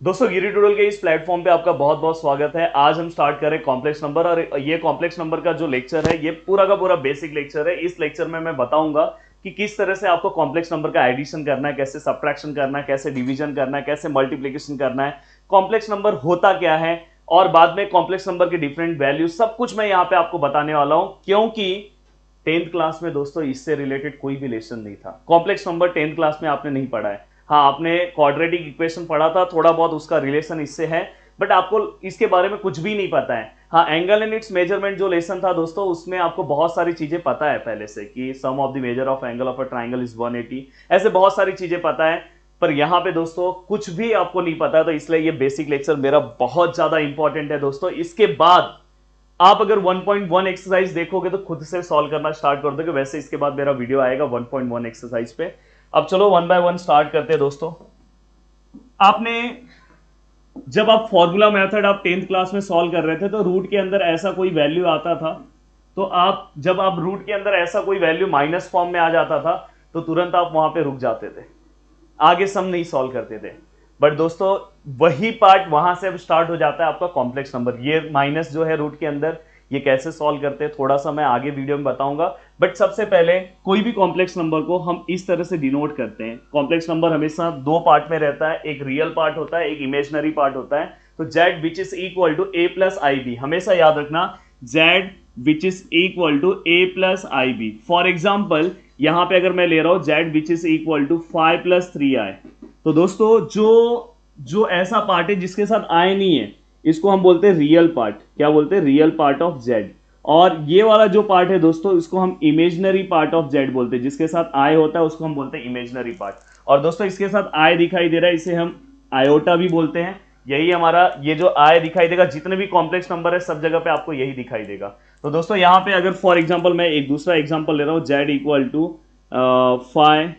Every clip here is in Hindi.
दोस्तों गिरी ट्यूटोरियल के इस प्लेटफॉर्म पे आपका बहुत बहुत स्वागत है। आज हम स्टार्ट करें कॉम्प्लेक्स नंबर और ये कॉम्प्लेक्स नंबर का जो लेक्चर है ये पूरा का पूरा बेसिक लेक्चर है। इस लेक्चर में मैं बताऊंगा कि किस तरह से आपको कॉम्प्लेक्स नंबर का एडिशन करना है, कैसे सब्ट्रैक्शन करना है, कैसे डिवीजन करना है, कैसे मल्टीप्लिकेशन करना है, कॉम्प्लेक्स नंबर होता क्या है और बाद में कॉम्प्लेक्स नंबर के डिफरेंट वैल्यू, सब कुछ मैं यहाँ पे आपको बताने वाला हूं। क्योंकि 10th क्लास में दोस्तों इससे रिलेटेड कोई भी लेसन नहीं था। कॉम्प्लेक्स नंबर 10th क्लास में आपने नहीं पढ़ा है। हाँ, आपने क्वाड्रेटिक इक्वेशन पढ़ा था, थोड़ा बहुत उसका रिलेशन इससे है, बट आपको इसके बारे में कुछ भी नहीं पता है। हाँ, एंगल एंड इट्स मेजरमेंट जो लेसन था दोस्तों, उसमें आपको बहुत सारी चीजें पता है पहले से कि sum of the measure of angle of a triangle is 180, ऐसे बहुत सारी चीजें पता है। पर यहाँ पे दोस्तों कुछ भी आपको नहीं पता है, तो इसलिए ये बेसिक लेक्चर मेरा बहुत ज्यादा इंपॉर्टेंट है दोस्तों। इसके बाद आप अगर 1.1 एक्सरसाइज देखोगे तो खुद से सॉल्व करना स्टार्ट कर दोगे। वैसे इसके बाद मेरा वीडियो आएगा 1.1 एक्सरसाइज पे। अब चलो वन बाय वन स्टार्ट करते हैं दोस्तों। आपने जब आप फॉर्मूला मेथड आप 10th क्लास में सॉल्व कर रहे थे तो रूट के अंदर ऐसा कोई वैल्यू आता था, तो आप जब आप रूट के अंदर ऐसा कोई वैल्यू माइनस फॉर्म में आ जाता था तो तुरंत आप वहां पे रुक जाते थे, आगे सम नहीं सॉल्व करते थे। बट दोस्तों वही पार्ट वहां से अब स्टार्ट हो जाता है आपका कॉम्प्लेक्स नंबर। ये माइनस जो है रूट के अंदर, ये कैसे सॉल्व करते हैं थोड़ा सा मैं आगे वीडियो में बताऊंगा। बट सबसे पहले कोई भी कॉम्प्लेक्स नंबर को हम इस तरह से डिनोट करते हैं। कॉम्प्लेक्स नंबर हमेशा दो पार्ट में रहता है, एक रियल पार्ट होता है, एक इमेजनरी पार्ट होता है। तो z which is equal to a plus i b, हमेशा याद रखना z which is equal to a plus i b. For example यहां पे अगर मैं ले रहा हूं z which is equal to 5 plus 3i, तो दोस्तों जो जो ऐसा पार्ट है जिसके साथ i नहीं है, इसको हम बोलते हैं रियल पार्ट। क्या बोलते हैं? Real part of z। और ये वाला जो पार्ट है दोस्तों, इसको हम इमेजनरी पार्ट ऑफ z बोलते हैं। जिसके साथ i होता है उसको हम बोलते हैं इमेजनरी पार्ट। और दोस्तों इसके साथ i दिखाई दे रहा है, इसे हम आयोटा भी बोलते हैं। यही हमारा ये जो i दिखाई देगा, जितने भी कॉम्प्लेक्स नंबर है सब जगह पे आपको यही दिखाई देगा। तो दोस्तों यहाँ पे अगर फॉर एग्जाम्पल मैं एक दूसरा एग्जाम्पल ले रहा हूँ, z equal to 5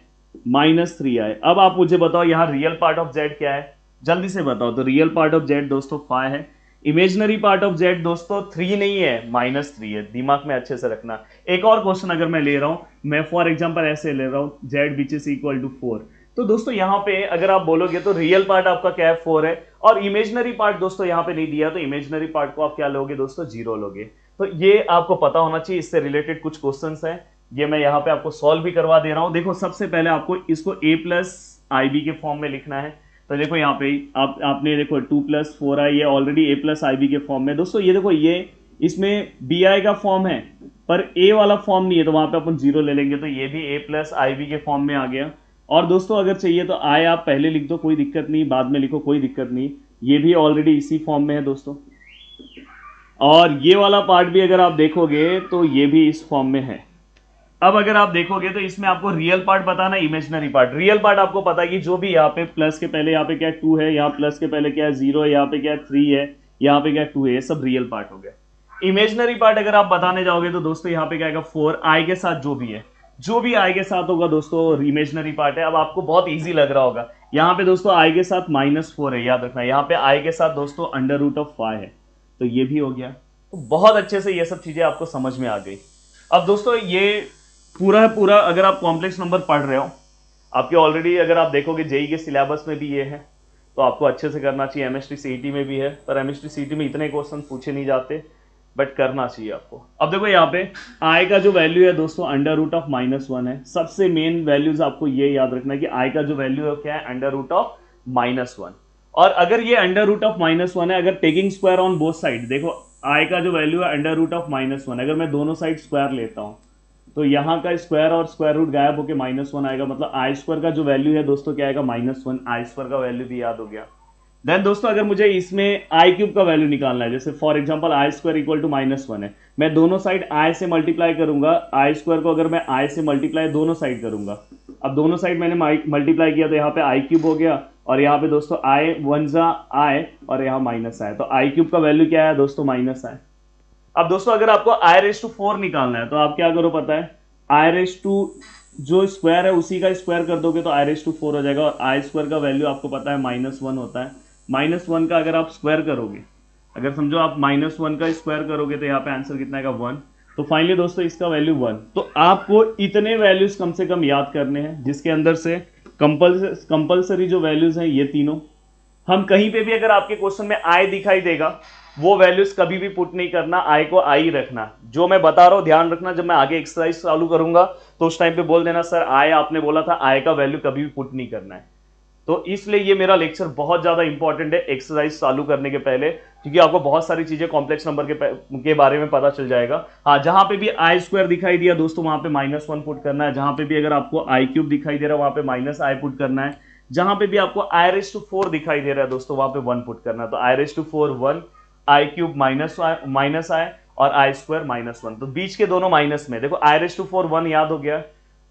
minus 3i। अब आप मुझे बताओ यहाँ रियल पार्ट ऑफ z क्या है, जल्दी से बताओ। तो रियल पार्ट ऑफ z दोस्तों 5 है। इमेजनरी पार्ट ऑफ z दोस्तों 3 नहीं है, -3 है। दिमाग में अच्छे से रखना। एक और क्वेश्चन अगर मैं ले रहा हूं, मैं फॉर एग्जांपल ऐसे ले रहा हूं z which is equal to 4, तो दोस्तों यहां पे अगर आप बोलोगे तो रियल पार्ट आपका क्या है? 4 है। और इमेजनरी पार्ट दोस्तों यहां पे नहीं दिया, तो इमेजनरी पार्ट को आप क्या लोगे दोस्तों? 0 लोगे। तो ये आपको पता होना चाहिए। इससे रिलेटेड कुछ क्वेश्चंस हैं, ये मैं यहाँ पे आपको सॉल्व भी करवा दे रहा हूं। देखो सबसे पहले आपको इसको a प्लस आई बी के फॉर्म में लिखना है। तो देखो यहाँ पे आपने देखो 2 प्लस 4i, ये already a plus i b के फॉर्म में। दोस्तों ये देखो, ये इसमें bi का फॉर्म है पर a वाला फॉर्म नहीं है, तो वहां पे अपन 0 ले लेंगे, तो ये भी a प्लस आई बी के फॉर्म में आ गया। और दोस्तों अगर चाहिए तो i आप पहले लिख दो, कोई दिक्कत नहीं, बाद में लिखो कोई दिक्कत नहीं, ये भी ऑलरेडी इसी फॉर्म में है दोस्तों। और ये वाला पार्ट भी अगर आप देखोगे तो ये भी इस फॉर्म में है। अब अगर आप देखोगे तो इसमें आपको रियल पार्ट बताना, इमेजनरी पार्ट। रियल पार्ट आपको पता है कि जो भी यहाँ पे प्लस के पहले यहाँ पे क्या 2 है, यहाँ प्लस के पहले क्या 0 है, यहाँ पे क्या 3 है, यहाँ पे क्या 2 है, ये सब रियल पार्ट हो गया। इमेजनरी पार्ट अगर आप बताने जाओगे तो दोस्तों यहाँ पे क्या आएगा? 4 आई के साथ जो भी है, जो भी आई के साथ होगा दोस्तों इमेजनरी पार्ट है। अब आपको बहुत ईजी लग रहा होगा, यहाँ पे दोस्तों आई के साथ -4 है, याद रखना। यहाँ पे आई के साथ दोस्तों अंडर रूट ऑफ 5 है, तो ये भी हो गया। तो बहुत अच्छे से ये सब चीजें आपको समझ में आ गई। अब दोस्तों ये पूरा है पूरा, अगर आप कॉम्प्लेक्स नंबर पढ़ रहे हो, आपके ऑलरेडी अगर आप देखोगे जेई के सिलेबस में भी ये है, तो आपको अच्छे से करना चाहिए। एमएसटी सीईटी में भी है, पर एमएसटी सीईटी में इतने क्वेश्चन पूछे नहीं जाते, बट करना चाहिए आपको। अब देखो यहाँ पे आई का जो वैल्यू है दोस्तों अंडर रूट ऑफ -1 है। सबसे मेन वैल्यूज आपको ये याद रखना है कि आई का जो वैल्यू है क्या है? Under root of -1। और अगर ये अंडर रूट ऑफ -1 है, अगर taking square on both side, देखो आई का जो वैल्यू है अंडर रूट ऑफ -1, अगर मैं दोनों साइड स्क्वायर लेता हूं तो यहाँ का स्क्वायर और स्क्वायर रूट गायब होकर -1 आएगा। मतलब आई स्क्वायर का जो वैल्यू है दोस्तों क्या आएगा? -1। आई स्क्वायर का वैल्यू भी याद हो गया। देन दोस्तों अगर मुझे इसमें आई क्यूब का वैल्यू निकालना है, जैसे for example i square equal to -1 है, मैं दोनों साइड आई से मल्टीप्लाई करूंगा। आई स्क्वायर को अगर मैं आई से मल्टीप्लाई दोनों साइड करूंगा, अब दोनों साइड मैंने मल्टीप्लाई किया तो यहाँ पे आई क्यूब हो गया, और यहाँ पे दोस्तों आई 1 जा आई, और यहाँ माइनस आए, तो आई क्यूब का वैल्यू क्या है दोस्तों? -आए। अब दोस्तों अगर आपको i⁴ निकालना है तो आप क्या करो पता है? जो स्क्वायर है उसी का स्क्वायर कर दोगे तो i⁴ हो जाएगा। और आई स्क्वायर का वैल्यू आपको पता है -1 होता है। -1 का अगर आप स्क्वायर करोगे, अगर समझो आप -1 का स्क्वायर करोगे तो यहाँ पे आंसर कितना आएगा? 1। तो फाइनली दोस्तों इसका वैल्यू 1। तो आपको इतने वैल्यूज कम से कम याद करने हैं, जिसके अंदर से कंपल्सरी जो वैल्यूज हैं ये तीनों, हम कहीं पे भी अगर आपके क्वेश्चन में आई दिखाई देगा, वो वैल्यूज कभी भी पुट नहीं करना, आई को आई रखना। जो मैं बता रहा हूं ध्यान रखना, जब मैं आगे एक्सरसाइज चालू करूंगा तो उस टाइम पे बोल देना सर आई आपने बोला था, आई का वैल्यू कभी भी पुट नहीं करना है। तो इसलिए ये मेरा लेक्चर बहुत ज्यादा इंपॉर्टेंट है एक्सरसाइज चालू करने के पहले, क्योंकि आपको बहुत सारी चीजें कॉम्प्लेक्स नंबर के बारे में पता चल जाएगा। हाँ, जहां पे भी आई स्क्वायर दिखाई दिया दोस्तों वहां पे -1 पुट करना है। जहां पे भी अगर आपको आई क्यूब दिखाई दे रहा है वहां पे -i पुट करना है। जहां पे भी आपको i⁴ दिखाई दे रहा है दोस्तों वहां पे 1 पुट करना है। तो i⁴ 1, i cube minus i और आई स्क्वायर -1। तो बीच के दोनों माइनस में देखो, i⁴ 1 याद हो गया,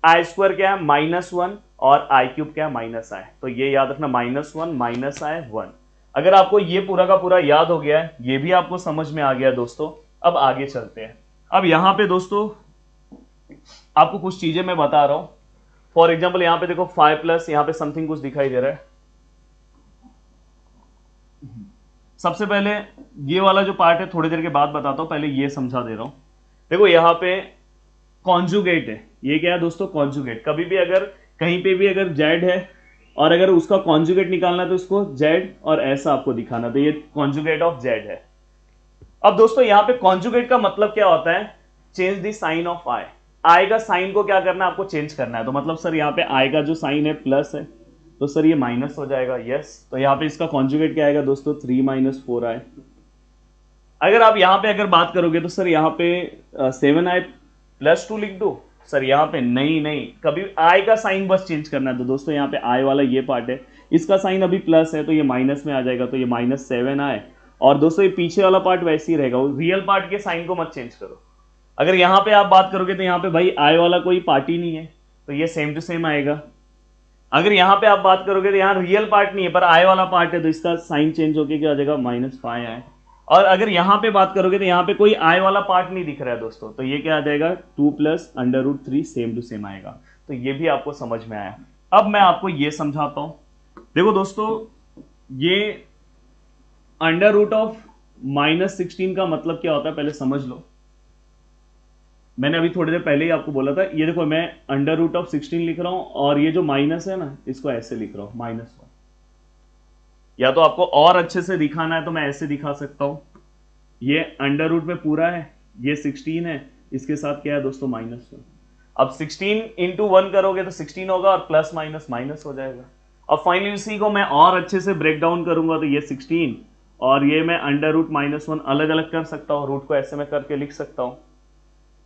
आई स्क्वायर क्या है -1 और आई क्यूब क्या है -i। तो ये याद रखना -1 -i 1। अगर आपको ये पूरा का पूरा याद हो गया है, ये भी आपको समझ में आ गया दोस्तों, अब आगे चलते हैं। अब यहां पे दोस्तों आपको कुछ चीजें मैं बता रहा हूं। फॉर एग्जाम्पल यहां पे देखो 5 प्लस यहां पे समथिंग कुछ दिखाई दे रहा है। सबसे पहले ये वाला जो पार्ट है थोड़ी देर के बाद बताता हूं, पहले ये समझा दे रहा हूं। देखो यहां पे कॉन्जुगेट है, ये क्या है दोस्तों कॉन्जुगेट। कभी भी अगर कहीं पे भी अगर जेड है और अगर उसका कॉन्जुगेट निकालना है तो इसको जेड और ऐसा आपको दिखाना, तो ये कॉन्जुगेट ऑफ जेड है। अब दोस्तों यहां पे कॉन्जुगेट का मतलब क्या होता है, चेंज द साइन ऑफ आई। आई का साइन को क्या करना है, आपको चेंज करना है। तो मतलब सर यहाँ पे आई का जो साइन है प्लस है, तो सर ये माइनस हो जाएगा। यस, तो यहाँ पे इसका कॉन्जुगेट क्या आएगा दोस्तों 3 - 4i। अगर आप यहाँ पे अगर बात करोगे तो सर यहाँ पे 7i + 2 लिख दो। सर यहाँ पे नहीं, कभी आई का साइन बस चेंज करना है। तो दोस्तों यहाँ पे आई वाला ये पार्ट है, इसका साइन अभी प्लस है तो ये माइनस में आ जाएगा, तो ये -7i। और दोस्तों ये पीछे वाला पार्ट वैसे ही रहेगा, रियल पार्ट के साइन को मत चेंज करो। अगर यहाँ पे आप बात करोगे तो यहाँ पे भाई आई वाला कोई पार्ट ही नहीं है, तो ये सेम टू सेम आएगा। अगर यहाँ पे आप बात करोगे तो यहाँ रियल पार्ट नहीं है पर आई वाला पार्ट है, तो इसका साइन चेंज होके क्या आ जाएगा -5i। और अगर यहाँ पे बात करोगे तो यहाँ पे कोई आई वाला पार्ट नहीं दिख रहा है दोस्तों, तो ये क्या आ जाएगा 2 + √3 सेम टू सेम आएगा। तो ये भी आपको समझ में आया। अब मैं आपको ये समझाता हूं। देखो दोस्तों, ये √−16 का मतलब क्या होता है पहले समझ लो। मैंने अभी थोड़ी देर पहले ही आपको बोला था, ये देखो मैं √16 लिख रहा हूं और ये जो माइनस है ना इसको ऐसे लिख रहा हूं -1। या तो आपको और अच्छे से दिखाना है तो मैं ऐसे दिखा सकता हूं, ये अंडर रूट में पूरा है, ये 16 है, इसके साथ क्या है दोस्तों -1। अब 16 × 1 करोगे तो 16 होगा और प्लस माइनस माइनस हो जाएगा। अब फाइनली इसी को मैं और अच्छे से ब्रेक डाउन करूंगा तो ये 16 और ये मैं √-1 अलग अलग कर सकता हूँ, रूट को ऐसे में करके लिख सकता हूँ।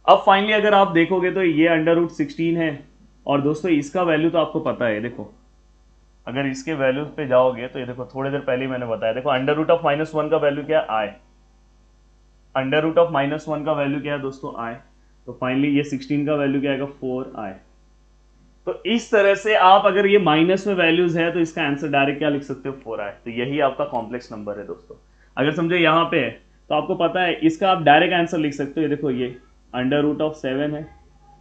अब फाइनली अगर आप देखोगे तो ये √16 है और दोस्तों इसका वैल्यू तो आपको पता है। देखो अगर इसके वैल्यू पे जाओगे तो ये देखो थोड़ी देर पहले ही मैंने बताया, देखो √-1 का वैल्यू क्या है आई, √-1 का वैल्यू क्या है दोस्तों आई। तो फाइनली ये 16 का वैल्यू क्या आएगा 4i। तो इस तरह से आप अगर ये माइनस में वैल्यूज है तो इसका आंसर डायरेक्ट क्या लिख सकते हो 4i। तो यही आपका कॉम्प्लेक्स नंबर है दोस्तों। अगर समझो यहाँ पे है तो आपको पता है इसका आप डायरेक्ट आंसर लिख सकते हो। ये देखो ये √7 है,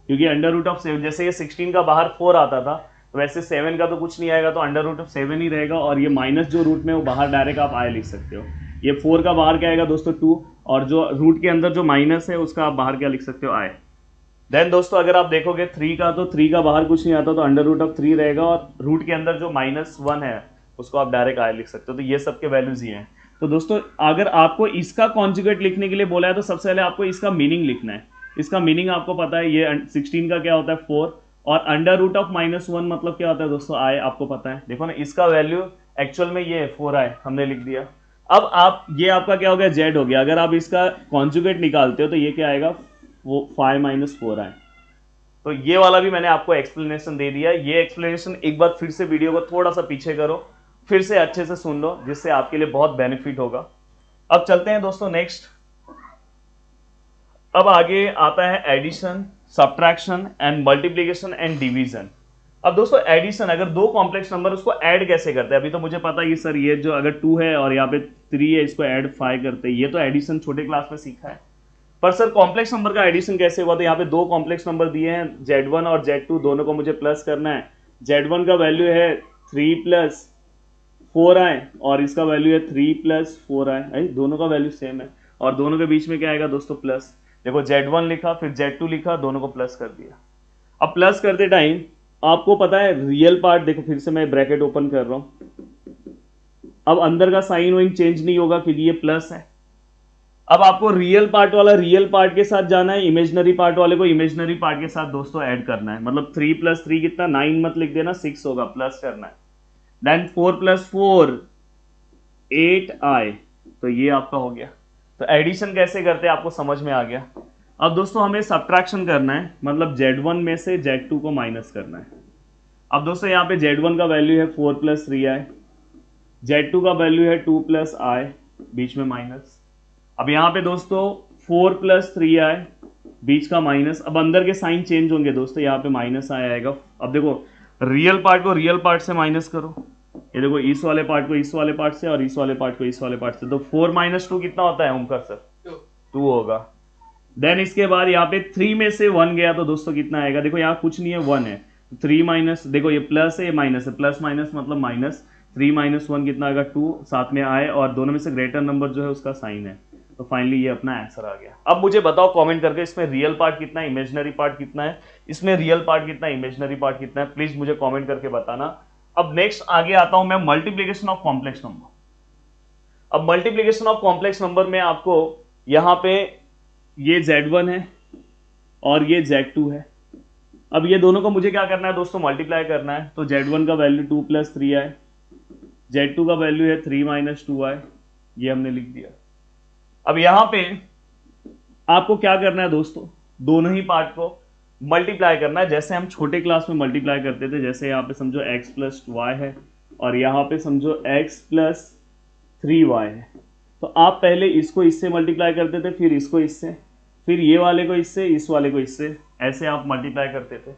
क्योंकि √7 जैसे ये 16 का बाहर 4 आता था तो वैसे 7 का तो कुछ नहीं आएगा, तो √7 ही रहेगा और ये माइनस जो रूट में वो बाहर डायरेक्ट आप i लिख सकते हो। ये 4 का बाहर क्या आएगा दोस्तों 2 और जो रूट के अंदर जो माइनस है उसका आप बाहर क्या लिख सकते हो i। देन दोस्तों अगर आप देखोगे 3 का, तो 3 का बाहर कुछ नहीं आता तो √3 रहेगा और रूट के अंदर जो -1 है उसको आप डायरेक्ट i लिख सकते हो। तो ये सबके वैल्यूज ये हैं। तो दोस्तों अगर आपको इसका कॉन्जुगेट लिखने के लिए बोला है तो सबसे पहले आपको इसका मीनिंग लिखना है। इसका मीनिंग आपको पता है, ये 16 का क्या होता है 4 और √-1 मतलब क्या होता है दोस्तों i, आपको पता है। देखो ना इसका वैल्यू एक्चुअल में ये 4i हमने लिख दिया। अब आप ये आपका क्या हो गया z हो गया। अगर आप इसका कॉन्जुगेट निकालते हो तो ये क्या आएगा वो 5 - 4i। तो ये वाला भी मैंने आपको एक्सप्लेनेशन दे दिया। ये एक्सप्लेनेशन एक बार फिर से वीडियो को थोड़ा सा पीछे करो, फिर से अच्छे से सुन लो, जिससे आपके लिए बहुत बेनिफिट होगा। अब चलते हैं दोस्तों नेक्स्ट। अब आगे आता है addition, subtraction and multiplication and division. अब दोस्तों एडिशन, अगर दो कॉम्प्लेक्स नंबर उसको ऐड कैसे करते हैं। अभी तो मुझे पता है सर ये जो अगर 2 है और यहाँ पे 3 है इसको ऐड 5 करते हैं, ये तो एडिशन छोटे क्लास में सीखा है। पर सर कॉम्प्लेक्स नंबर का एडिशन कैसे हुआ। तो यहाँ पे दो कॉम्प्लेक्स नंबर दिए हैं Z1 और Z2, दोनों को मुझे प्लस करना है। Z1 का वैल्यू है 3 + 4i और इसका वैल्यू है 3 + 4i, दोनों का वैल्यू सेम है और दोनों के बीच में क्या आएगा दोस्तों प्लस। देखो Z1 लिखा फिर Z2 लिखा, दोनों को प्लस कर दिया। अब प्लस करते टाइम आपको पता है रियल पार्ट, देखो फिर से मैं ब्रैकेट ओपन कर रहा हूं, अब अंदर का साइन वाइन चेंज नहीं होगा क्योंकि ये प्लस है। अब आपको रियल पार्ट वाला रियल पार्ट के साथ जाना है, इमेजनरी पार्ट वाले को इमेजनरी पार्ट के साथ दोस्तों ऐड करना है। मतलब 3 + 3 कितना, 9 मत लिख देना, 6 होगा, प्लस करना है। देन 4 + 4 8i, तो ये आपका हो गया। तो एडिशन कैसे करते हैं आपको समझ में आ गया। अब दोस्तों हमें सब्ट्रैक्शन करना है, मतलब Z1 में से Z2 को माइनस करना है। अब दोस्तों यहाँ पे Z1 का वैल्यू है 4 + 3i, Z2 का वैल्यू है 2 + i, बीच में माइनस। अब यहाँ पे दोस्तों 4 + 3i, बीच का माइनस। अब अंदर के साइन चेंज होंगे दोस्तों, यहाँ पे माइनस आएगा। अब देखो रियल पार्ट को रियल पार्ट से माइनस करो, ये देखो इस वाले पार्ट को इस वाले पार्ट से और इस वाले पार्ट को इस वाले पार्ट से, तो 4 - 2 कितना होता है ओमकार सर? 2 होगा। देन इसके बाद यहाँ पे 3 में से 1 गया तो दोस्तों कितना आएगा, देखो यहाँ कुछ नहीं है, 1 है। 3 माइनस, देखो ये प्लस है ये माइनस है, प्लस माइनस मतलब माइनस, 3 - 1 कितना आएगा 2, साथ में आए और दोनों में से ग्रेटर नंबर जो है उसका साइन है। तो फाइनली ये अपना आंसर आ गया। अब मुझे बताओ कमेंट करके इसमें रियल पार्ट कितना है, इमेजिनरी पार्ट कितना है, इसमें रियल पार्ट कितना है, इमेजिनरी पार्ट कितना है, प्लीज मुझे कमेंट करके बताना। अब नेक्स्ट आगे आता हूं मैं मल्टीप्लिकेशन ऑफ कॉम्प्लेक्स नंबर। अब मल्टीप्लिकेशन ऑफ कॉम्प्लेक्स नंबर में आपको यहां पे ये Z1 है और ये Z2 है। अब ये दोनों को मुझे क्या करना है दोस्तों, मल्टीप्लाई करना है। तो Z1 का वैल्यू 2 + 3i, Z2 का वैल्यू है 3 - 2i, ये हमने लिख दिया। अब यहां पे आपको क्या करना है दोस्तों, दोनों ही पार्ट को मल्टीप्लाई करना है, जैसे हम छोटे क्लास में मल्टीप्लाई करते थे। जैसे यहाँ पे समझो x + 2y है और यहाँ पे समझो x + 3y है। तो आप पहले इसको इससे मल्टीप्लाई करते थे, फिर इसको इससे, फिर ये वाले को इससे, इस वाले को इससे, ऐसे आप मल्टीप्लाई करते थे।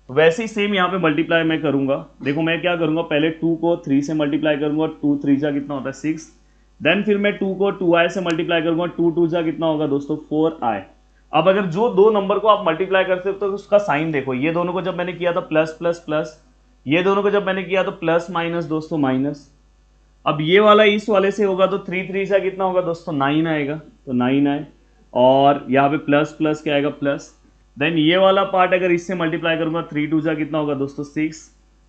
वैसे ही सेम यहाँ पे मल्टीप्लाई मैं करूंगा। देखो मैं क्या करूंगा, पहले 2 को 3 से मल्टीप्लाई करूंगा, 2 3 जा कितना होता है 6। देन फिर मैं 2 को 2i से मल्टीप्लाई करूंगा, 2 2 जा कितना होगा दोस्तों 4i। अब अगर जो दो नंबर को आप मल्टीप्लाई करते हो तो उसका साइन देखो, ये दोनों को जब मैंने किया था प्लस प्लस प्लस, ये दोनों को जब मैंने किया तो प्लस माइनस दोस्तों माइनस। अब ये वाला इस वाले से होगा तो 3 3 जा कितना होगा दोस्तों 9 आएगा, तो 9 आए, और यहाँ पे प्लस प्लस क्या आएगा प्लस। देन ये वाला पार्ट अगर इससे मल्टीप्लाई करूंगा 3 2 जा कितना होगा दोस्तों 6,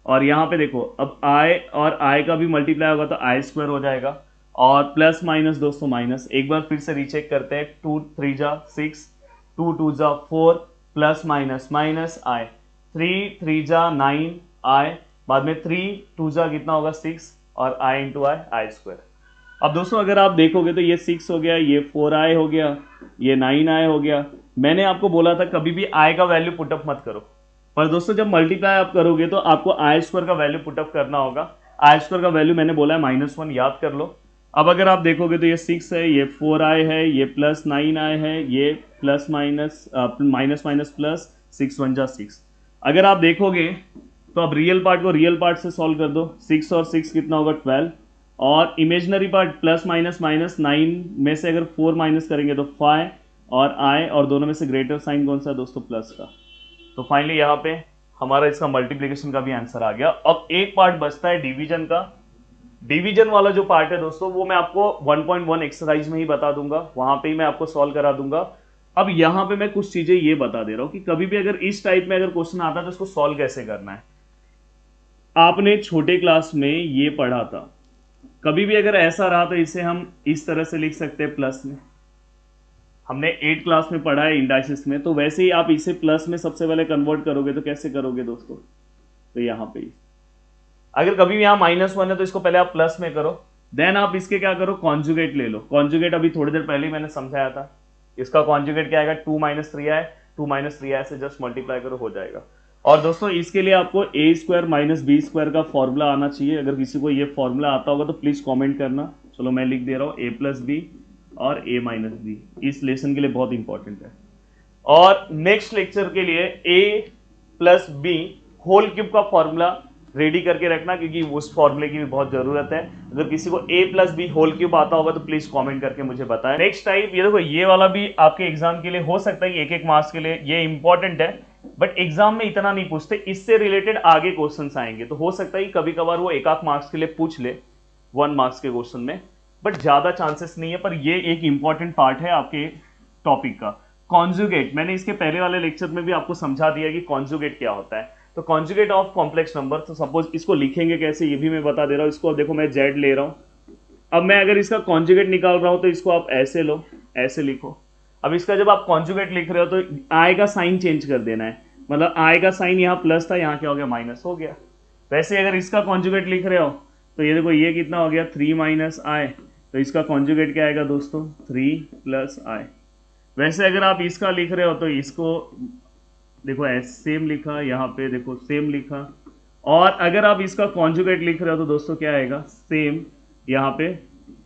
और यहाँ पे देखो अब i और i का भी मल्टीप्लाई होगा तो i² हो जाएगा, और प्लस माइनस दोस्तों माइनस। एक बार फिर से रीचेक करते हैं, 2 3 जा 6, 2 2 जा 4, प्लस माइनस माइनस i, 3 3 जा 9 i, बाद में 3 2 जा कितना होगा 6, और i × i i²। अब दोस्तों अगर आप देखोगे तो ये 6 हो गया, ये 4i हो गया, ये 9i हो गया। मैंने आपको बोला था कभी भी i का वैल्यू पुटअप मत करो, पर दोस्तों जब मल्टीप्लाई आप करोगे तो आपको i² का वैल्यू पुटअप करना होगा। i² का वैल्यू मैंने बोला है -1, याद कर लो। अब अगर आप देखोगे तो ये 6 है, ये 4i है, ये प्लस 9i है, ये plus minus minus minus plus, 6 1 जा 6। अगर आप देखोगे तो अब रियल पार्ट को रियल पार्ट से सॉल्व कर दो, 6 और 6 कितना होगा 12, और imaginary part plus minus minus 9 में से अगर 4 माइनस करेंगे तो 5 और i, और दोनों में से ग्रेटर साइन कौन सा है दोस्तों प्लस का। तो फाइनली यहाँ पे हमारा इसका मल्टीप्लिकेशन का भी आंसर आ गया। अब एक पार्ट बचता है डिवीजन का। डिवीजन वाला जो पार्ट है दोस्तों वो मैं आपको 1.1 एक्सरसाइज में ही बता दूंगा, वहां पे ही मैं आपको सॉल्व करा दूंगा। अब यहाँ पे मैं कुछ चीजें ये बता दे रहा हूँ कि कभी भी अगर इस टाइप में अगर क्वेश्चन आता है तो उसको सॉल्व कैसे करना है। आपने छोटे क्लास में ये पढ़ा था, कभी भी अगर ऐसा रहा तो इसे हम इस तरह से लिख सकते हैं प्लस में। हमने 8 क्लास में पढ़ा है इंडाइसिस में, तो वैसे ही आप इसे प्लस में सबसे पहले कन्वर्ट करोगे तो कैसे करोगे दोस्तों, तो यहाँ पे अगर कभी भी यहाँ -1 है तो इसको पहले आप प्लस में करो, देन आप इसके क्या करो कॉन्जुगेट ले लो। कॉन्जुगेट अभी थोड़ी देर पहले ही मैंने समझाया था, इसका कॉन्जुगेट क्या आएगा 2 - 3i, 2 - 3i से जस्ट मल्टीप्लाई करो हो जाएगा। और दोस्तों इसके लिए आपको a² - b² का फॉर्मूला आना चाहिए। अगर किसी को ये फॉर्मूला आता होगा तो प्लीज कमेंट करना। चलो मैं लिख दे रहा हूँ a + b और a - b, इस लेसन के लिए बहुत इंपॉर्टेंट है। और नेक्स्ट लेक्चर के लिए a + b होल क्यूब का फॉर्मूला रेडी करके रखना, क्योंकि उस फॉर्मूले की भी बहुत जरूरत है। अगर किसी को a + b होल क्यूब आता होगा तो प्लीज कमेंट करके मुझे बताएं। नेक्स्ट टाइप ये देखो, ये वाला भी आपके एग्जाम के लिए हो सकता है, एक मार्क्स के लिए ये इंपॉर्टेंट है, बट एग्जाम में इतना नहीं पूछते, इससे रिलेटेड आगे क्वेश्चंस आएंगे तो हो सकता है कि कभी कभार वो 1 मार्क्स के लिए पूछ ले 1 मार्क्स के क्वेश्चन में, बट ज्यादा चांसेस नहीं है। पर ये एक इंपॉर्टेंट पार्ट है आपके टॉपिक का। कॉन्जुगेट मैंने इसके पहले वाले लेक्चर में भी आपको समझा दिया कि कॉन्जुगेट क्या होता है। तो कॉन्जुगेट ऑफ कॉम्प्लेक्स नंबर, तो सपोज इसको लिखेंगे कैसे ये भी मैं बता दे रहा हूँ। इसको देखो मैं z ले रहा हूँ अब मैं अगर इसका कॉन्जुगेट निकाल रहा हूं तो इसको आप ऐसे लो, ऐसे लिखो। अब इसका जब आप कॉन्जुगेट लिख रहे हो तो आई का साइन चेंज कर देना है, मतलब आई का साइन यहाँ प्लस था, यहाँ क्या हो गया माइनस हो गया। वैसे अगर इसका कॉन्जुगेट लिख रहे हो तो ये देखो ये कितना हो गया 3 माइनस आई, तो इसका कॉन्जुगेट क्या आएगा दोस्तों 3 प्लस आई। वैसे अगर आप इसका लिख रहे हो तो इसको देखो सेम लिखा, यहाँ पे देखो सेम लिखा, और अगर आप इसका कॉन्जुगेट लिख रहे हो तो दोस्तों क्या आएगा सेम, यहाँ पे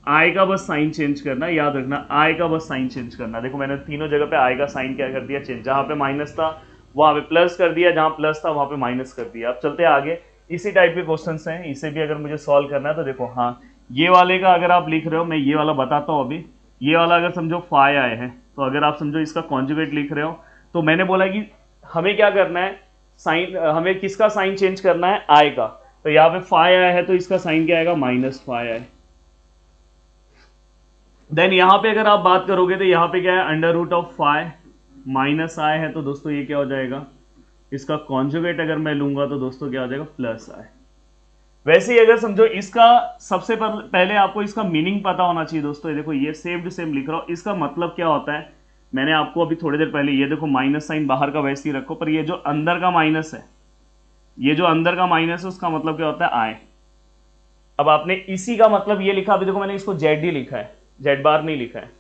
आई का बस साइन चेंज करना, याद रखना आई का बस साइन चेंज करना। देखो मैंने तीनों जगह पे आई का साइन क्या कर दिया चेंज, जहाँ पे माइनस था वहाँ पे प्लस कर दिया, जहाँ प्लस था वहाँ पे माइनस कर दिया। अब चलते हैं आगे, इसी टाइप के क्वेश्चंस हैं, इसे भी अगर मुझे सॉल्व करना है तो देखो हाँ ये वाले का अगर आप लिख रहे हो, मैं ये वाला बताता हूँ अभी। ये वाला अगर समझो फाई आए हैं, तो अगर आप समझो इसका कॉन्जुगेट लिख रहे हो तो मैंने बोला कि हमें क्या करना है, साइन हमें किसका साइन चेंज करना है आई का। तो यहाँ पे फाई आया है तो इसका साइन क्या आएगा माइनस फाई आए। देन यहाँ पे अगर आप बात करोगे तो यहाँ पे क्या है under root of phi minus i है, तो दोस्तों ये क्या हो जाएगा, इसका कॉन्जुगेट अगर मैं लूंगा तो दोस्तों क्या हो जाएगा प्लस आई। वैसे ही अगर समझो इसका सबसे पहले आपको इसका मीनिंग पता होना चाहिए दोस्तों। ये देखो ये सेम टू सेम लिख रहा हूँ, इसका मतलब क्या होता है मैंने आपको अभी थोड़ी देर पहले, ये देखो माइनस साइन बाहर का वैसे ही रखो, पर ये जो अंदर का माइनस है, ये जो अंदर का माइनस है उसका मतलब क्या होता है आई। अब आपने इसी का मतलब ये लिखा, अभी देखो मैंने इसको जेड ही लिखा है, जेड बार नहीं लिखा है,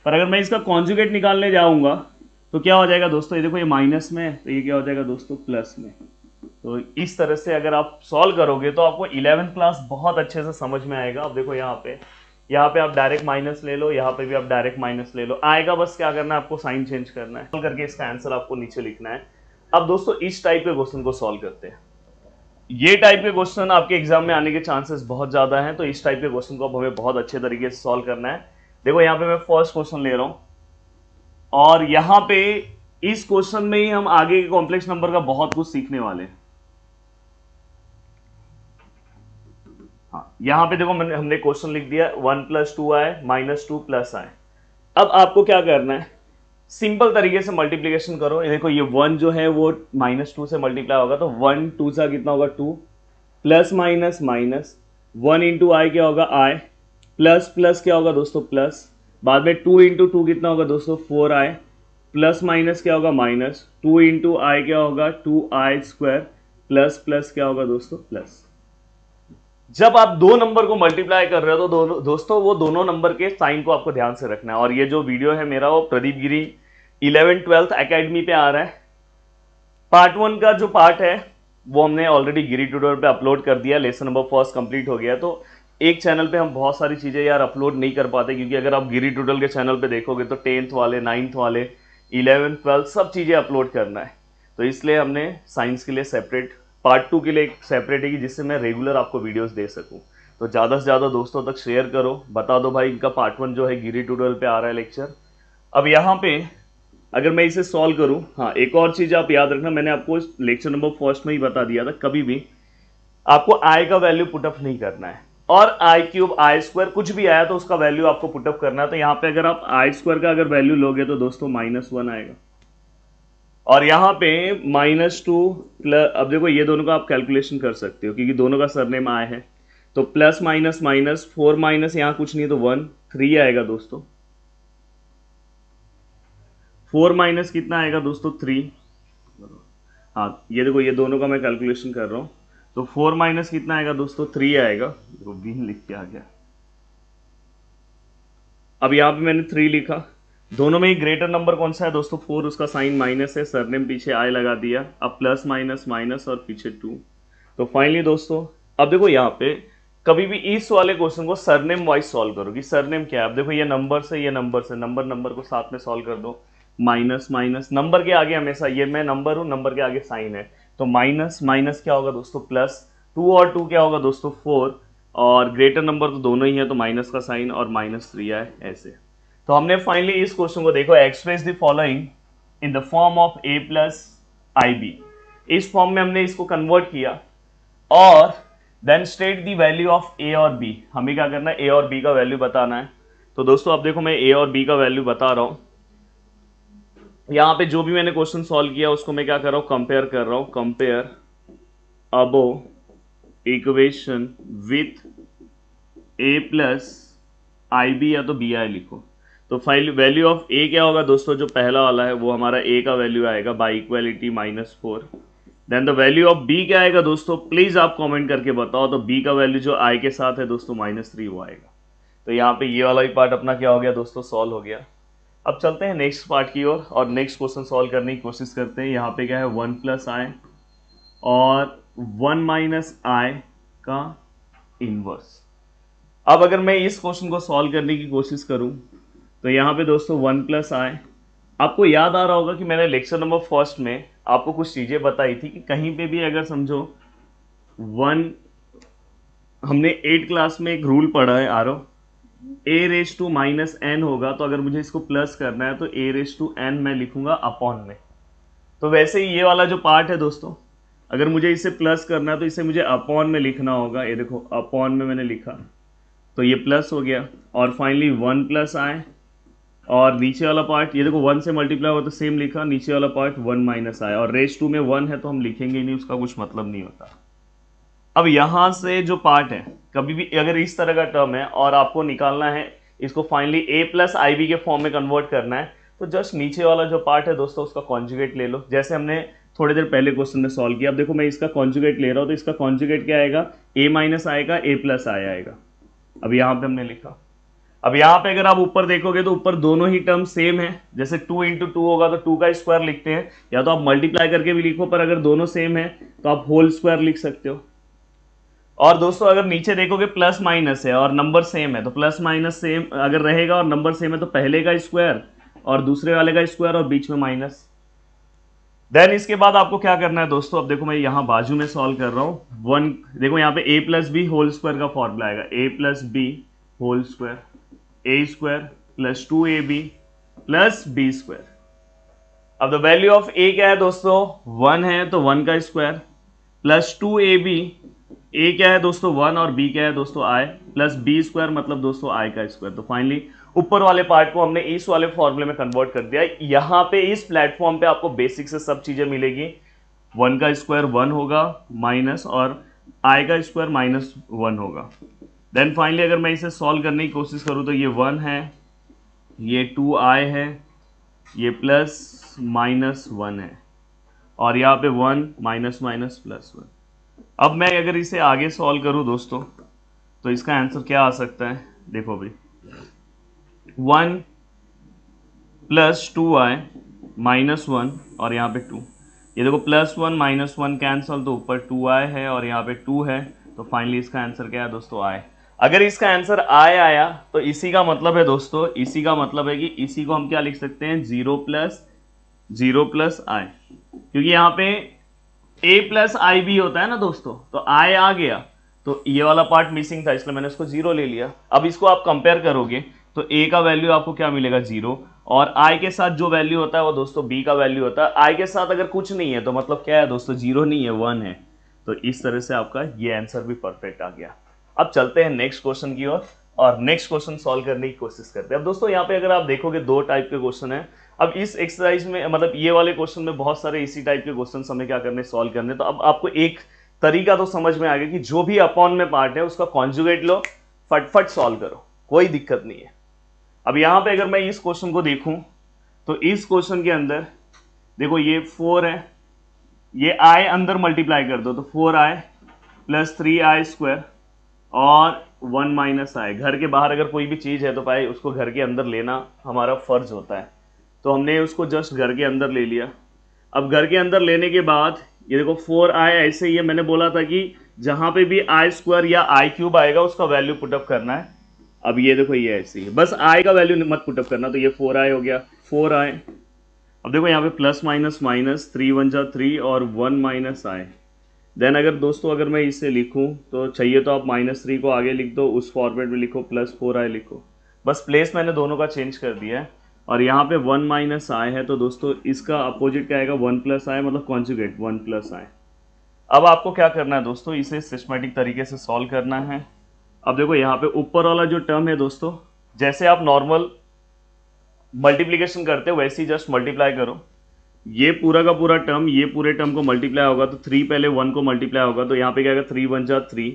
पर अगर मैं इसका कॉन्जुगेट निकालने जाऊंगा तो क्या हो जाएगा दोस्तों, ये देखो ये माइनस में है तो ये क्या हो जाएगा दोस्तों प्लस में। तो इस तरह से अगर आप सॉल्व करोगे तो आपको 11th क्लास बहुत अच्छे से समझ में आएगा। अब देखो यहाँ पे आप डायरेक्ट माइनस ले लो, यहाँ पे भी आप डायरेक्ट माइनस ले लो, आएगा बस क्या करना है आपको साइन चेंज करना है, सॉल्व करके इसका आंसर आपको नीचे लिखना है। अब दोस्तों इस टाइप के क्वेश्चन को सॉल्व करते हैं। ये टाइप के क्वेश्चन आपके एग्जाम में आने के चांसेस बहुत ज्यादा हैं, तो इस टाइप के क्वेश्चन को अब हमें बहुत अच्छे तरीके से सॉल्व करना है। देखो यहाँ पे मैं फर्स्ट क्वेश्चन ले रहा हूं, और यहाँ पे इस क्वेश्चन में ही हम आगे के कॉम्प्लेक्स नंबर का बहुत कुछ सीखने वाले हैं। हाँ यहाँ पे देखो हमने क्वेश्चन लिख दिया 1 + 2i - 2 + i। अब आपको क्या करना है, सिंपल तरीके से मल्टीप्लीकेशन करो। देखो ये 1 जो है वो -2 से मल्टीप्लाई होगा, तो 1 2 सा कितना होगा 2, प्लस माइनस माइनस 1 × i क्या होगा i, प्लस प्लस क्या होगा दोस्तों प्लस, बाद में 2 × 2 कितना होगा दोस्तों 4i, प्लस माइनस क्या होगा माइनस, 2 × i क्या होगा 2i², प्लस प्लस क्या होगा दोस्तों प्लस। जब आप दो नंबर को मल्टीप्लाई कर रहे हो तो दोस्तों वो दोनों नंबर के साइन को आपको ध्यान से रखना है। और ये जो वीडियो है मेरा वो प्रदीप गिरी 11th-12th एकेडमी पे आ रहा है। पार्ट 1 का जो पार्ट है वो हमने ऑलरेडी गिरी ट्यूटोरियल पे अपलोड कर दिया, लेसन नंबर फर्स्ट कंप्लीट हो गया। तो एक चैनल पे हम बहुत सारी चीजें यार अपलोड नहीं कर पाते, क्योंकि अगर आप गिरी ट्यूटोरियल के चैनल पे देखोगे तो 10th वाले 9th वाले 11th 12th सब चीजें अपलोड करना है। तो इसलिए हमने साइंस के लिए सेपरेट, पार्ट 2 के लिए एक सेपरेट है कि जिससे मैं रेगुलर आपको वीडियोस दे सकूं। तो ज़्यादा से ज़्यादा दोस्तों तक शेयर करो, बता दो भाई इनका पार्ट 1 जो है गिरी ट्यूटोरियल पे आ रहा है लेक्चर। अब यहाँ पे अगर मैं इसे सॉल्व करूँ, हाँ एक और चीज़ आप याद रखना, मैंने आपको लेक्चर नंबर फर्स्ट में ही बता दिया था, कभी भी आपको आई का वैल्यू पुटअप नहीं करना है, और i³ i² कुछ भी आया तो उसका वैल्यू आपको पुटअप करना है। तो यहाँ पे अगर आप i² का अगर वैल्यू लोगे तो दोस्तों -1 आएगा, और यहाँ पे -2 प्लस, अब देखो ये दोनों का आप कैलकुलेशन कर सकते हो क्योंकि दोनों का सरनेम आए है, तो प्लस माइनस माइनस 4 माइनस यहाँ कुछ नहीं तो 1 3 आएगा दोस्तों, 4 माइनस कितना आएगा दोस्तों 3। हाँ ये देखो ये दोनों का मैं कैलकुलेशन कर रहा हूँ, तो 4 माइनस कितना आएगा दोस्तों 3 आएगा, देखो बीन लिख के आ गया। अब यहाँ पे मैंने 3 लिखा, दोनों में ही ग्रेटर नंबर कौन सा है दोस्तों 4, उसका साइन माइनस है, सरनेम पीछे आई लगा दिया, अब प्लस माइनस माइनस और पीछे 2। तो फाइनली दोस्तों अब देखो यहाँ पे कभी भी इस वाले क्वेश्चन को सरनेम वाइज सॉल्व करो कि सरनेम क्या है। अब देखो ये नंबर से ये नंबर से, नंबर को साथ में सॉल्व कर दो, माइनस माइनस नंबर के आगे हमेशा, ये मैं नंबर हूँ, नंबर के आगे साइन है, तो माइनस माइनस क्या होगा दोस्तों प्लस, 2 और 2 क्या होगा दोस्तों 4, और ग्रेटर नंबर तो दोनों ही है तो माइनस का साइन और -3 आए ऐसे। तो हमने फाइनली इस क्वेश्चन को देखो, express the following in the form of a + ib, इस फॉर्म में हमने इसको कन्वर्ट किया, और then state the value of a और b। हमें क्या करना है a और b का वैल्यू बताना है। तो दोस्तों अब देखो मैं a और b का वैल्यू बता रहा हूं, यहाँ पे जो भी मैंने क्वेश्चन सॉल्व किया उसको मैं क्या कर रहा हूँ कंपेयर कर रहा हूँ, compare above equation with a + i b या तो बी आई लिखो। तो फाइल वैल्यू ऑफ ए क्या होगा दोस्तों, जो पहला वाला है वो हमारा ए का वैल्यू आएगा by equality -4। Then the value of b क्या आएगा दोस्तों, प्लीज आप कमेंट करके बताओ। तो बी का वैल्यू जो आई के साथ है दोस्तों -3 वो आएगा। तो यहाँ पे ये वाला भी पार्ट अपना क्या हो गया दोस्तों, सॉल्व हो गया। अब चलते हैं नेक्स्ट पार्ट की ओर और नेक्स्ट क्वेश्चन सॉल्व करने की कोशिश करते हैं। यहाँ पे क्या है 1 + i और 1 - i का इनवर्स। अब अगर मैं इस क्वेश्चन को सॉल्व करने की कोशिश करूं तो यहाँ पे दोस्तों 1 + i, आपको याद आ रहा होगा कि मैंने लेक्चर नंबर फर्स्ट में आपको कुछ चीज़ें बताई थी कि कहीं पे भी अगर समझो 1, हमने 8 क्लास में एक रूल पढ़ा है आरो, a⁻n होगा, तो अगर मुझे इसको प्लस करना है तो a⁻n मैं लिखूंगा अपॉन में। तो वैसे ही ये वाला जो पार्ट है दोस्तों, अगर मुझे इसे प्लस करना है तो इसे मुझे अपॉन में लिखना होगा। ये देखो अपॉन में मैंने लिखा तो ये प्लस हो गया। और फाइनली 1 + i और नीचे वाला पार्ट ये देखो 1 से मल्टीप्लाई हुआ तो सेम लिखा, नीचे वाला पार्ट 1 - i और रेस 2 में 1 है तो हम लिखेंगे ही नहीं, उसका कुछ मतलब नहीं होता। अब यहाँ से जो पार्ट है, कभी भी अगर इस तरह का टर्म है और आपको निकालना है इसको फाइनली a + ib के फॉर्म में कन्वर्ट करना है, तो जस्ट नीचे वाला जो पार्ट है दोस्तों उसका कॉन्जुगेट ले लो, जैसे हमने थोड़ी देर पहले क्वेश्चन में सॉल्व किया। अब देखो मैं इसका कॉन्जुगेट ले रहा हूँ तो इसका कॉन्जुगेट क्या आएगा, a - i का a + i आएगा। अब यहाँ पे हमने लिखा। अब यहाँ पे अगर आप ऊपर देखोगे तो ऊपर दोनों ही टर्म सेम है, जैसे 2 × 2 होगा तो 2 का स्क्वायर लिखते हैं, या तो आप मल्टीप्लाई करके भी लिखो, पर अगर दोनों सेम है तो आप होल स्क्वायर लिख सकते हो। और दोस्तों अगर नीचे देखोगे प्लस माइनस है और नंबर सेम है, तो प्लस माइनस सेम अगर रहेगा और नंबर सेम है तो पहले का स्क्वायर और दूसरे वाले का स्क्वायर और बीच में माइनस। देन इसके बाद आपको क्या करना है दोस्तों, अब देखो मैं यहाँ बाजू में सॉल्व कर रहा हूँ। 1 देखो यहाँ पे a + b होल स्क्वायर का फॉर्मूला आएगा, a + b whole square, a² + 2ab + b²। अब द वैल्यू ऑफ a क्या है दोस्तों, 1 है तो 1 का स्क्वायर प्लस 2ab, a क्या है दोस्तों 1 और b क्या है दोस्तों i, प्लस b² मतलब दोस्तों i का स्क्वायर। तो फाइनली ऊपर वाले पार्ट को हमने इस वाले फॉर्मूले में कन्वर्ट कर दिया। यहाँ पे इस प्लेटफॉर्म पे आपको बेसिक से सब चीजें मिलेगी। 1 का स्क्वायर 1 होगा माइनस और i का स्क्वायर -1 होगा। देन फाइनली अगर मैं इसे सॉल्व करने की कोशिश करूँ तो ये 1 है, ये 2i है, ये प्लस -1 है और यहाँ पे 1 +1। अब मैं अगर इसे आगे सॉल्व करूँ दोस्तों तो इसका आंसर क्या आ सकता है, देखो भाई 1 + 2i -1 और यहाँ पे 2, ये देखो +1 -1 कैंसल तो ऊपर 2i है और यहाँ पे 2 है। तो फाइनली इसका आंसर क्या है दोस्तों i। अगर इसका आंसर i आया तो इसी का मतलब है दोस्तों, इसी का मतलब है कि इसी को हम क्या लिख सकते हैं 0 + i, क्योंकि यहाँ पे a + ib होता है ना दोस्तों, तो i आ गया तो ये वाला पार्ट मिसिंग था इसलिए मैंने इसको 0 ले लिया। अब इसको आप कंपेयर करोगे तो a का वैल्यू आपको क्या मिलेगा 0 और i के साथ जो वैल्यू होता है वो दोस्तों b का वैल्यू होता है। i के साथ अगर कुछ नहीं है तो मतलब क्या है दोस्तों 0 नहीं है 1 है। तो इस तरह से आपका ये आंसर भी परफेक्ट आ गया। अब चलते हैं नेक्स्ट क्वेश्चन की ओर और नेक्स्ट क्वेश्चन सॉल्व करने की कोशिश करते हैं। अब दोस्तों यहाँ पे अगर आप देखोगे 2 टाइप के क्वेश्चन है। अब इस एक्सरसाइज में मतलब ये वाले क्वेश्चन में बहुत सारे इसी टाइप के क्वेश्चन हमें क्या करने सॉल्व करने। तो अब आपको एक तरीका तो समझ में आ गया कि जो भी अपॉन में पार्ट है उसका कॉन्जुगेट लो, फटफट सॉल्व करो, कोई दिक्कत नहीं है। अब यहाँ पे अगर मैं इस क्वेश्चन को देखूं तो इस क्वेश्चन के अंदर देखो ये 4 है, ये i अंदर मल्टीप्लाई कर दो तो 4i + 3i² और 1 - i। घर के बाहर अगर कोई भी चीज़ है तो भाई उसको घर के अंदर लेना हमारा फर्ज होता है, तो हमने उसको जस्ट घर के अंदर ले लिया। अब घर के अंदर लेने के बाद ये देखो 4i ऐसे ही है, मैंने बोला था कि जहाँ पे भी i² या i³ आएगा उसका वैल्यू पुटअप करना है। अब ये देखो ये ऐसे ही है, बस i का वैल्यू मत पुटअप करना। तो ये 4i हो गया 4i। अब देखो यहाँ पे प्लस माइनस माइनस 3 × 1 = 3 और 1 - i। देन अगर दोस्तों अगर मैं इसे लिखूं तो चाहिए तो आप -3 को आगे लिख दो, उस फॉर्मेट में लिखो +4i लिखो, बस प्लेस मैंने दोनों का चेंज कर दिया है। और यहाँ पे 1 - i है तो दोस्तों इसका अपोजिट क्या आएगा 1 + i मतलब कॉन्जुगेट 1 + i। अब आपको क्या करना है दोस्तों, इसे सिस्टमेटिक तरीके से सॉल्व करना है। अब देखो यहाँ पे ऊपर वाला जो टर्म है दोस्तों, जैसे आप नॉर्मल मल्टीप्लीकेशन करते हो वैसे ही जस्ट मल्टीप्लाई करो। ये पूरा का पूरा टर्म ये पूरे टर्म को मल्टीप्लाई होगा तो 3 पहले 1 को मल्टीप्लाई होगा तो यहाँ पे क्या आएगा 3 × 1 = 3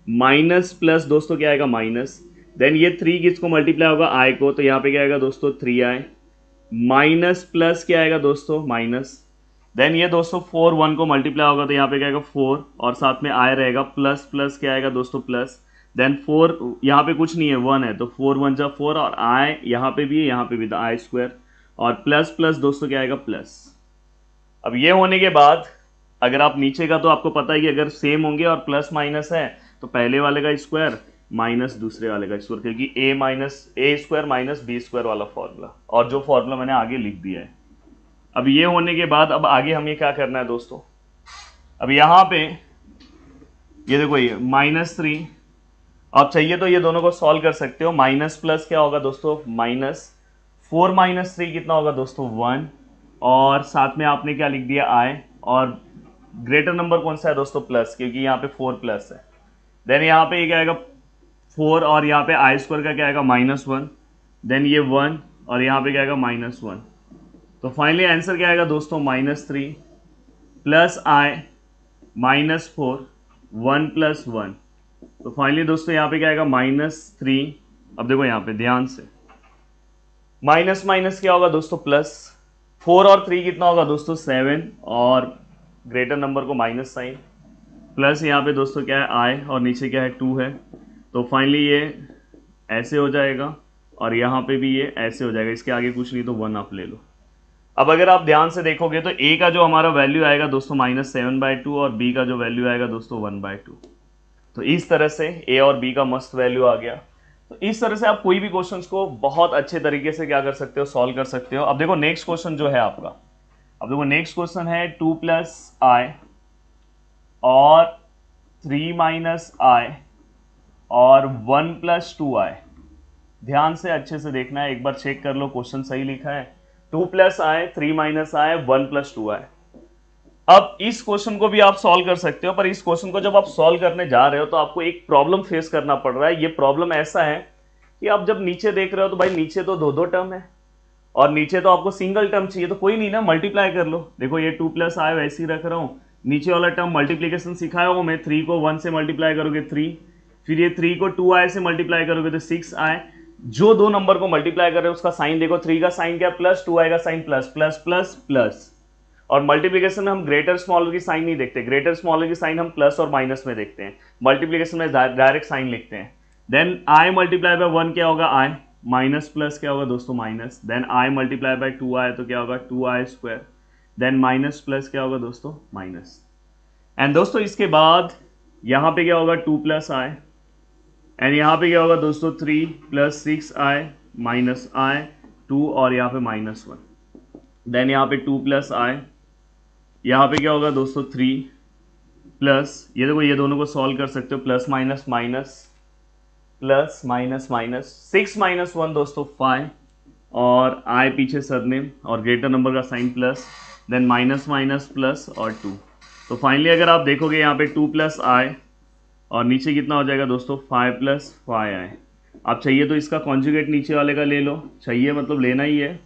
माइनस प्लस दोस्तों क्या आएगा माइनस। देन ये 3 किसको मल्टीप्लाई होगा, आई को, तो यहाँ पे क्या आएगा दोस्तों 3i, माइनस प्लस क्या आएगा दोस्तों माइनस, देन ये दोस्तों 4 1 को मल्टीप्लाई होगा तो यहाँ पे क्या आएगा 4 और साथ में आई रहेगा, प्लस प्लस क्या आएगा दोस्तों प्लस, देन 4 यहाँ पे कुछ नहीं है 1 है तो 4 1 जा 4 और आई यहाँ पे भी है, यहाँ पे भी आई स्क्वायर और प्लस प्लस दोस्तों क्या आएगा प्लस। अब ये होने के बाद अगर आप नीचे का तो आपको पता है कि अगर सेम होंगे और प्लस माइनस है तो पहले वाले का स्क्वायर माइनस दूसरे वाले का स्क्वायर, क्योंकि ए माइनस ए स्क्वायर माइनस बी स्क्वायर वाला फॉर्मूला, और जो फॉर्मूला मैंने आगे लिख दिया है। अब ये होने के बाद अब आगे हमें क्या करना है दोस्तों, अब यहाँ पे ये देखो ये -3, आप चाहिए तो ये दोनों को सॉल्व कर सकते हो। माइनस प्लस क्या होगा दोस्तों माइनस 4 माइनस 3 कितना होगा दोस्तों 1, और साथ में आपने क्या लिख दिया आई, और ग्रेटर नंबर कौन सा है दोस्तों प्लस, क्योंकि यहाँ पे 4 प्लस है। देन यहाँ पे क्या आएगा 4 और यहाँ पे आई स्क्वायर का क्या आएगा -1, देन ये 1 और यहाँ पे क्या आएगा -1, तो फाइनली आंसर क्या आएगा दोस्तों -3 प्लस आई -4 1 प्लस 1, तो फाइनली दोस्तों यहाँ पे क्या आएगा -3। अब देखो यहाँ पे ध्यान से माइनस माइनस क्या होगा दोस्तों प्लस, 4 और 3 कितना होगा दोस्तों 7 और ग्रेटर नंबर को माइनस साइन, प्लस यहाँ पे दोस्तों क्या है आई और नीचे क्या है 2 है, तो फाइनली ये ऐसे हो जाएगा और यहाँ पे भी ये ऐसे हो जाएगा, इसके आगे कुछ नहीं तो 1 आप ले लो। अब अगर आप ध्यान से देखोगे तो ए का जो हमारा वैल्यू आएगा दोस्तों -7/2 और बी का जो वैल्यू आएगा दोस्तों 1/2, तो इस तरह से ए और बी का मस्त वैल्यू आ गया। तो इस तरह से आप कोई भी क्वेश्चंस को बहुत अच्छे तरीके से क्या कर सकते हो, सॉल्व कर सकते हो। अब देखो नेक्स्ट क्वेश्चन जो है आपका, अब देखो नेक्स्ट क्वेश्चन है 2 + i और 3 - i और 1 + 2i। ध्यान से अच्छे से देखना है, एक बार चेक कर लो क्वेश्चन सही लिखा है। 2 + i 3 - i 1 + 2i। अब इस क्वेश्चन को भी आप सॉल्व कर सकते हो, पर इस क्वेश्चन को जब आप सॉल्व करने जा रहे हो तो आपको एक प्रॉब्लम फेस करना पड़ रहा है। ये प्रॉब्लम ऐसा है कि आप जब नीचे देख रहे हो तो भाई नीचे तो दो टर्म है और नीचे तो आपको सिंगल टर्म चाहिए, तो कोई नहीं ना मल्टीप्लाई कर लो। देखो ये 2 + i वैसे ही रख रहा हूँ, नीचे वाला टर्म मल्टीप्लीकेशन सिखाया हूँ मैं, 3 को 1 से मल्टीप्लाई करोगे 3, फिर ये 3 को 2i से मल्टीप्लाई करोगे तो 6i। जो दो नंबर को मल्टीप्लाई कर रहे हो उसका साइन देखो, 3 का साइन क्या प्लस, 2i का sign plus, plus plus plus. और मल्टीप्लिकेशन में हम ग्रेटर स्मॉलर की साइन नहीं देखते, ग्रेटर स्मॉलर की साइन हम प्लस और माइनस में देखते हैं, मल्टीप्लिकेशन में डायरेक्ट साइन लिखते हैं। देन i × 1 क्या होगा i, माइनस प्लस क्या होगा दोस्तों माइनस, देन i × 2i तो क्या होगा 2i², देन माइनस प्लस क्या होगा दोस्तों माइनस। एंड दोस्तों इसके बाद यहाँ पे क्या होगा 2 + i एंड यहाँ पे क्या होगा दोस्तों 3 + 6i -i 2 और यहाँ पे -1, देन यहाँ पे 2 + i, यहाँ पे क्या होगा दोस्तों 3 प्लस, ये देखो ये दोनों को सॉल्व कर सकते हो, plus minus minus plus minus minus, 6 - 1 दोस्तों 5 और i पीछे सरनेम और ग्रेटर नंबर का sign plus, then minus minus plus और 2। तो फाइनली अगर आप देखोगे यहाँ पे 2 + i और नीचे कितना हो जाएगा दोस्तों 5 + 5i। आप चाहिए तो इसका कॉन्जुगेट नीचे वाले का ले लो, चाहिए मतलब लेना ही है,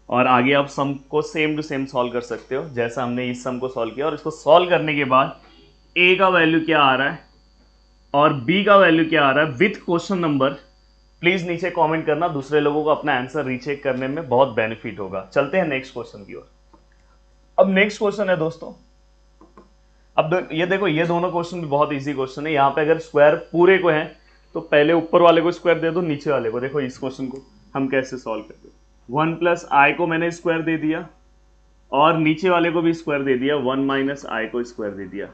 और आगे आप सम को सेम टू सेम सॉल्व कर सकते हो जैसा हमने इस सम को सॉल्व किया। और इसको सॉल्व करने के बाद a का वैल्यू क्या आ रहा है और b का वैल्यू क्या आ रहा है विथ क्वेश्चन नंबर, प्लीज नीचे कमेंट करना, दूसरे लोगों को अपना आंसर रीचेक करने में बहुत बेनिफिट होगा। चलते हैं नेक्स्ट क्वेश्चन की ओर। अब नेक्स्ट क्वेश्चन है दोस्तों, अब ये देखो ये दोनों क्वेश्चन भी बहुत इजी क्वेश्चन है। यहाँ पे अगर स्क्वायर पूरे को है तो पहले ऊपर वाले को स्क्वायर दे दो, नीचे वाले को। देखो इस क्वेश्चन को हम कैसे सॉल्व करते हैं, 1 + i को मैंने स्क्वायर दे दिया और नीचे वाले को भी स्क्वायर दे दिया, 1 - i को स्क्वायर दे दिया।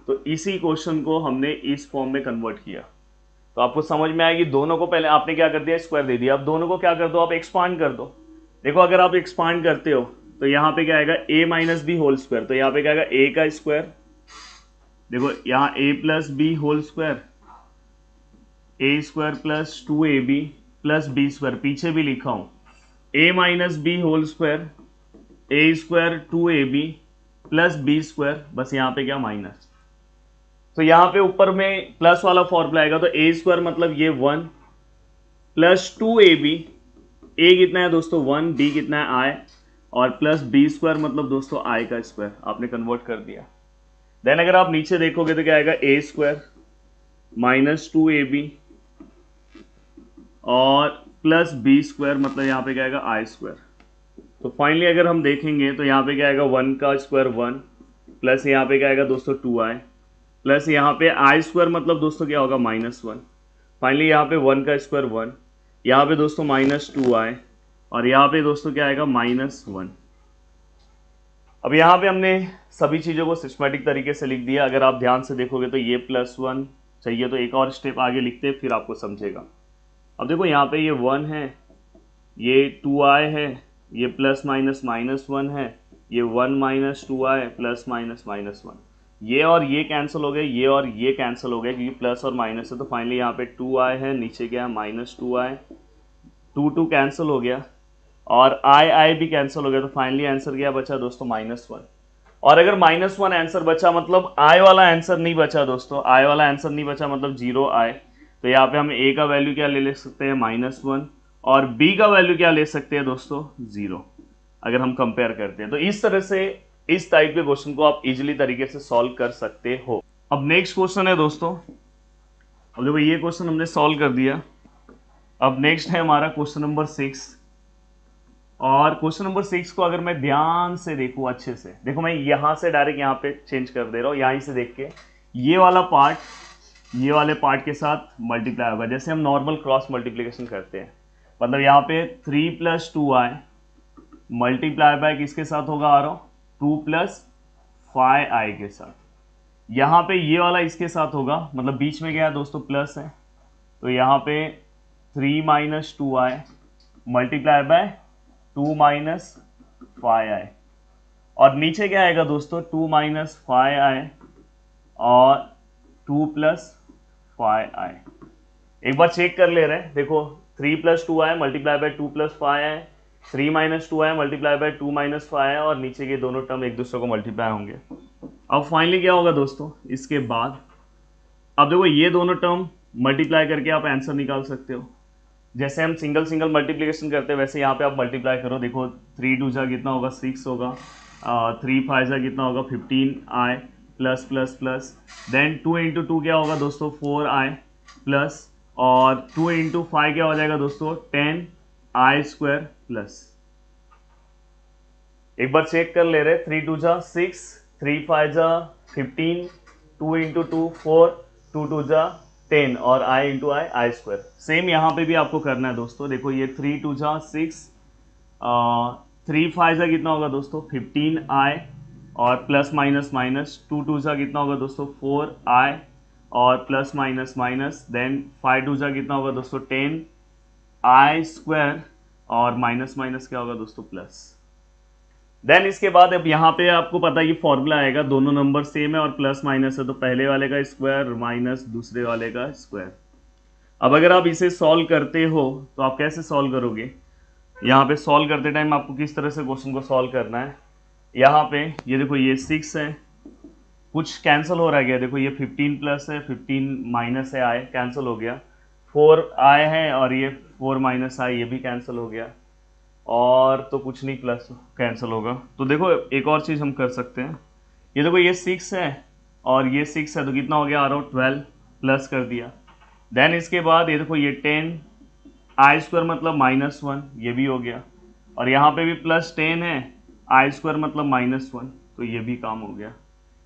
तो इसी क्वेश्चन को हमने इस फॉर्म में कन्वर्ट किया, तो आपको समझ में आएगी। दोनों को पहले आपने क्या कर दिया स्क्वायर दे दिया, अब दोनों को क्या कर दो आप एक्सपांड कर दो। देखो अगर आप एक्सपांड करते हो तो यहाँ पे क्या आएगा a - b होल स्क्वायर, तो यहाँ पे क्या आएगा a का स्क्वायर, देखो यहाँ a + b whole square, a² + 2ab + b², पीछे भी लिखा हूँ a - b whole square, a² 2ab + b², बस यहाँ पे क्या माइनस। तो यहाँ पे ऊपर में प्लस वाला फॉर्मूला आएगा, तो a² मतलब ये 1 + 2ab, a कितना है दोस्तों 1, b कितना है i, और प्लस b² मतलब दोस्तों i का स्क्वायर, आपने कन्वर्ट कर दिया। देन अगर आप नीचे देखोगे तो क्या आएगा a² - 2ab और प्लस बी स्क्वायर मतलब यहाँ पे क्या आएगा आई स्क्वायर। तो फाइनली अगर हम देखेंगे तो यहाँ पे क्या आएगा 1 का स्क्वायर 1 प्लस यहाँ पे क्या आएगा दोस्तों 2i प्लस यहाँ पे आई स्क्वायर मतलब दोस्तों क्या होगा -1। फाइनली यहाँ पे 1 का स्क्वायर 1 यहाँ पे दोस्तों -2i और यहाँ पे दोस्तों क्या आएगा -1। अब यहाँ पे हमने सभी चीज़ों को सिस्टमेटिक तरीके से लिख दिया। अगर आप ध्यान से देखोगे तो ये +1 चाहिए तो एक और स्टेप आगे लिखते हैं फिर आपको समझेगा। अब देखो यहाँ पे ये 1 है, ये 2i है, ये +- -1 है, ये 1 - 2i +- -1, ये और ये कैंसिल हो गए, ये और ये कैंसिल हो गए क्योंकि प्लस और माइनस है। तो फाइनली यहाँ पे 2i है, नीचे क्या है -2i, 2 कैंसिल हो गया और आई भी कैंसिल हो गया। तो फाइनली आंसर क्या बचा दोस्तों -1। और अगर -1 आंसर बचा मतलब आई वाला आंसर नहीं बचा दोस्तों, आई वाला आंसर नहीं बचा मतलब 0i। तो यहाँ पे हम a का वैल्यू क्या ले सकते हैं -1 और b का वैल्यू क्या ले सकते हैं दोस्तों 0 अगर हम कंपेयर करते हैं। तो इस तरह से इस टाइप के क्वेश्चन को आप इजीली तरीके से सॉल्व कर सकते हो। अब नेक्स्ट क्वेश्चन है दोस्तों, अब देखो ये क्वेश्चन हमने सॉल्व कर दिया। अब नेक्स्ट है हमारा क्वेश्चन नंबर 6 और क्वेश्चन नंबर 6 को अगर मैं ध्यान से देखूं अच्छे से, देखो मैं यहां से डायरेक्ट यहां पे चेंज कर दे रहा हूं, यहीं से देख के ये वाला पार्ट ये वाले पार्ट के साथ मल्टीप्लाई होगा जैसे हम नॉर्मल क्रॉस मल्टीप्लिकेशन करते हैं। मतलब यहाँ पे 3 + 2i मल्टीप्लाई बाय किसके साथ होगा आ रहा हूं 2 + 5i के साथ। यहाँ पे ये वाला इसके साथ होगा मतलब बीच में क्या है दोस्तों प्लस है। तो यहाँ पे 3 - 2i मल्टीप्लाई बाय 2 - 5i और नीचे क्या आएगा दोस्तों 2 - 5i और 2 + 5i। एक बार चेक कर ले रहे हैं, देखो 3 + 2i multiply by 2 + 5i, 3 - 2i multiply by 2 - 5i और नीचे के दोनों टर्म एक दूसरे को मल्टीप्लाई होंगे। अब फाइनली क्या होगा दोस्तों इसके बाद, अब देखो ये दोनों टर्म मल्टीप्लाई करके आप आंसर निकाल सकते हो। जैसे हम सिंगल सिंगल मल्टीप्लिकेशन करते हैं वैसे यहाँ पे आप मल्टीप्लाई करो। देखो 3 2 जा कितना होगा 6 होगा, 3 5 जा कितना होगा 15i plus plus plus then 2 × 2 क्या होगा दोस्तों 4i प्लस और 2 × 5 क्या हो जाएगा दोस्तों 10i² प्लस। एक बार चेक कर ले रहे 3 2 जा 6, 3 5 जा 15, 2 × 2 4, 2 2 जा 10 और i × i² सेम यहाँ पे भी आपको करना है दोस्तों। देखो ये 3 2 जा 6, 3 5 जा कितना होगा दोस्तों 15i और प्लस माइनस माइनस 2 2 जा कितना होगा दोस्तों 4i और प्लस माइनस माइनस देन 5 2 जा कितना होगा दोस्तों 10i² और माइनस माइनस क्या होगा दोस्तों प्लस। देन इसके बाद अब यहाँ पे आपको पता है ये फॉर्मूला आएगा, दोनों नंबर सेम है और प्लस माइनस है तो पहले वाले का स्क्वायर माइनस दूसरे वाले का स्क्वायर। अब अगर आप इसे सॉल्व करते हो तो आप कैसे सॉल्व करोगे, यहाँ पे सॉल्व करते टाइम आपको किस तरह से क्वेश्चन को सॉल्व करना है। यहाँ पे ये देखो ये 6 है, कुछ कैंसिल हो रहा है, देखो ये 15 प्लस है 15 माइनस है i कैंसिल हो गया, 4i है और ये 4 - i ये भी कैंसिल हो गया और तो कुछ नहीं प्लस कैंसिल होगा। तो देखो एक और चीज़ हम कर सकते हैं, ये देखो ये 6 है और ये 6 है तो कितना हो गया आ रहा हूँ 12 प्लस कर दिया। देन इसके बाद ये देखो ये 10i² मतलब -1 ये भी हो गया और यहाँ पे भी प्लस 10 है i² मतलब -1 तो ये भी काम हो गया।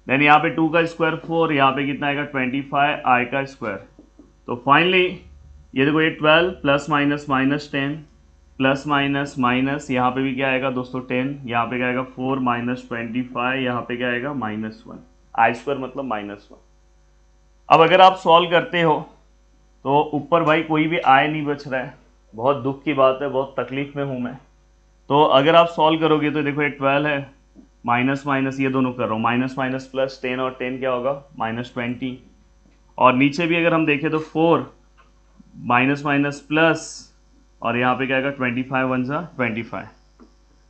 देन यहाँ पे 2 का स्क्वायर 4, यहाँ पे कितना आएगा 25i²। तो फाइनली ये देखो ये 12 plus minus minus 10 plus minus minus यहाँ पे भी क्या आएगा दोस्तों 10, यहाँ पे क्या आएगा 4 - 25, यहाँ पे क्या आएगा -1 i² मतलब -1। अब अगर आप सॉल्व करते हो तो ऊपर भाई कोई भी i नहीं बच रहा है, बहुत दुख की बात है, बहुत तकलीफ में हूँ मैं। तो अगर आप सॉल्व करोगे तो देखो ये 12 है माइनस माइनस ये दोनों कर रहा हूँ माइनस माइनस प्लस 10 और 10 क्या होगा -20 और नीचे भी अगर हम देखें तो 4 माइनस माइनस प्लस और यहाँ पे क्या आएगा 25 1 जा 25।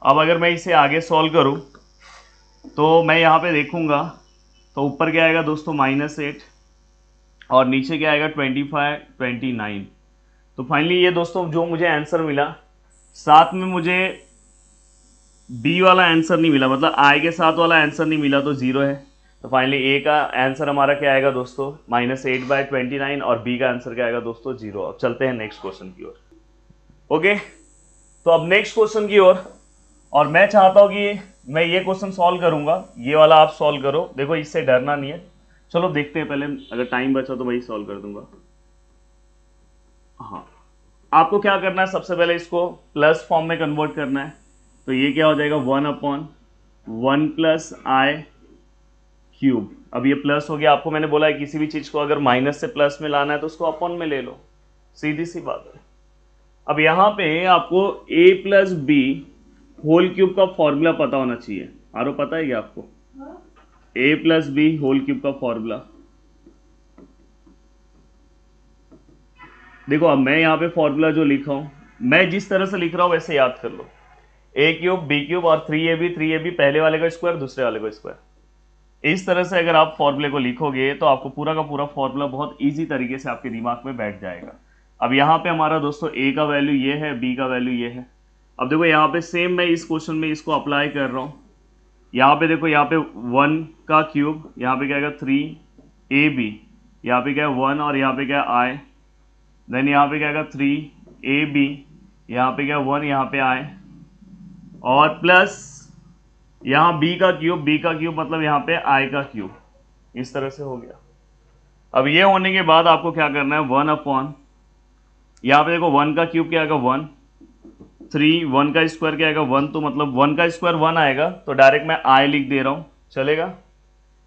अब अगर मैं इसे आगे सॉल्व करूँ तो मैं यहाँ पे देखूँगा तो ऊपर क्या आएगा दोस्तों -8 और नीचे क्या आएगा 25 29। तो फाइनली ये दोस्तों जो मुझे आंसर मिला, साथ में मुझे बी वाला आंसर नहीं मिला, मतलब आई के साथ वाला आंसर नहीं मिला तो 0 है। तो फाइनली ए का आंसर हमारा क्या आएगा दोस्तों, -8/29, और बी का आंसर क्या आएगा दोस्तों, 0। अब चलते हैं नेक्स्ट क्वेश्चन की ओर। ओके, तो अब नेक्स्ट क्वेश्चन की ओर, और मैं चाहता हूं कि मैं ये क्वेश्चन सॉल्व करूंगा, ये वाला आप सॉल्व करो। देखो इससे डरना नहीं है, चलो देखते हैं। पहले अगर टाइम बचा तो वही सॉल्व कर दूंगा। हाँ, आपको क्या करना है, सबसे पहले इसको प्लस फॉर्म में कन्वर्ट करना है। तो ये क्या हो जाएगा, 1/1 + i³। अब ये प्लस हो गया। आपको मैंने बोला है किसी भी चीज को अगर माइनस से प्लस में लाना है तो उसको अपॉन में ले लो, सीधी सी बात है। अब यहाँ पे आपको a+b² का फॉर्मूला पता होना चाहिए। आरो पता है क्या आपको, a+b² का फॉर्मूला? देखो अब मैं यहाँ पे फॉर्मूला जो लिखा हूं, मैं जिस तरह से लिख रहा हूं वैसे याद कर लो। a³ b³ और 3ab पहले वाले का स्क्वायर, दूसरे वाले का स्क्वायर। इस तरह से अगर आप फॉर्मूले को लिखोगे तो आपको पूरा का पूरा फॉर्मूला बहुत इजी तरीके से आपके दिमाग में बैठ जाएगा। अब यहाँ पे हमारा दोस्तों a का वैल्यू ये है, b का वैल्यू ये है। अब देखो यहाँ पे सेम मैं इस क्वेश्चन में इसको अप्लाई कर रहा हूँ। यहाँ पे देखो, यहाँ पे 1 का क्यूब, यहाँ पे क्या आएगा 3ab, यहाँ पे क्या है 1 और यहाँ पे क्या है i, देन यहाँ पे क्या आएगा 3ab, यहाँ पे क्या 1, यहाँ पे i, और प्लस यहाँ b का क्यूब मतलब यहाँ पे i का क्यूब। इस तरह से हो गया। अब ये होने के बाद आपको क्या करना है, 1/, यहाँ पे देखो 1 का क्यूब क्या आएगा 1, 1 का स्क्वायर क्या आएगा 1, तो मतलब 1 का स्क्वायर 1 आएगा, तो डायरेक्ट मैं i लिख दे रहा हूँ, चलेगा।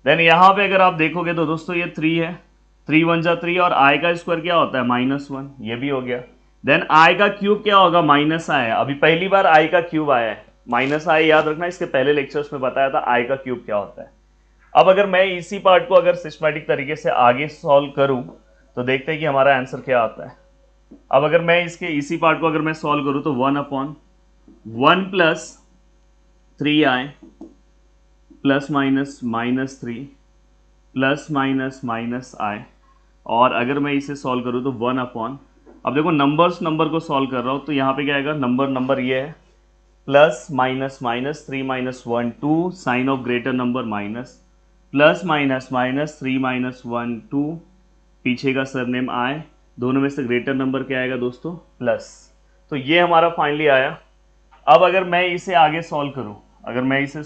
देन यहाँ पे अगर आप देखोगे तो दोस्तों ये 3 है, 3 1 जा 3, और i का स्क्वायर क्या होता है -1, ये भी हो गया। देन i का क्यूब क्या होगा, -i। अभी पहली बार i का क्यूब आया है, -i याद रखना, इसके पहले लेक्चर्स में बताया था i का क्यूब क्या होता है। अब अगर मैं इसी पार्ट को अगर सिस्टमैटिक तरीके से आगे सॉल्व करूं तो देखते हैं कि हमारा आंसर क्या आता है। अब अगर मैं इसके इसी पार्ट को अगर मैं सॉल्व करूं तो 1/1 + 3i ± -3 ± -i, और अगर मैं इसे सॉल्व करूं तो 1/, अब देखो नंबर को सॉल्व कर रहा हूं तो यहाँ पे क्या आएगा, नंबर ये है, plus minus minus 3 - 1 2, sign of greater number minus, plus minus minus 3 - 1 2, पीछे का सरनेम आए, दोनों में से ग्रेटर नंबर क्या आएगा दोस्तों, प्लस। तो ये हमारा फाइनली आया। अब अगर मैं इसे आगे सॉल्व करूं, 1/-2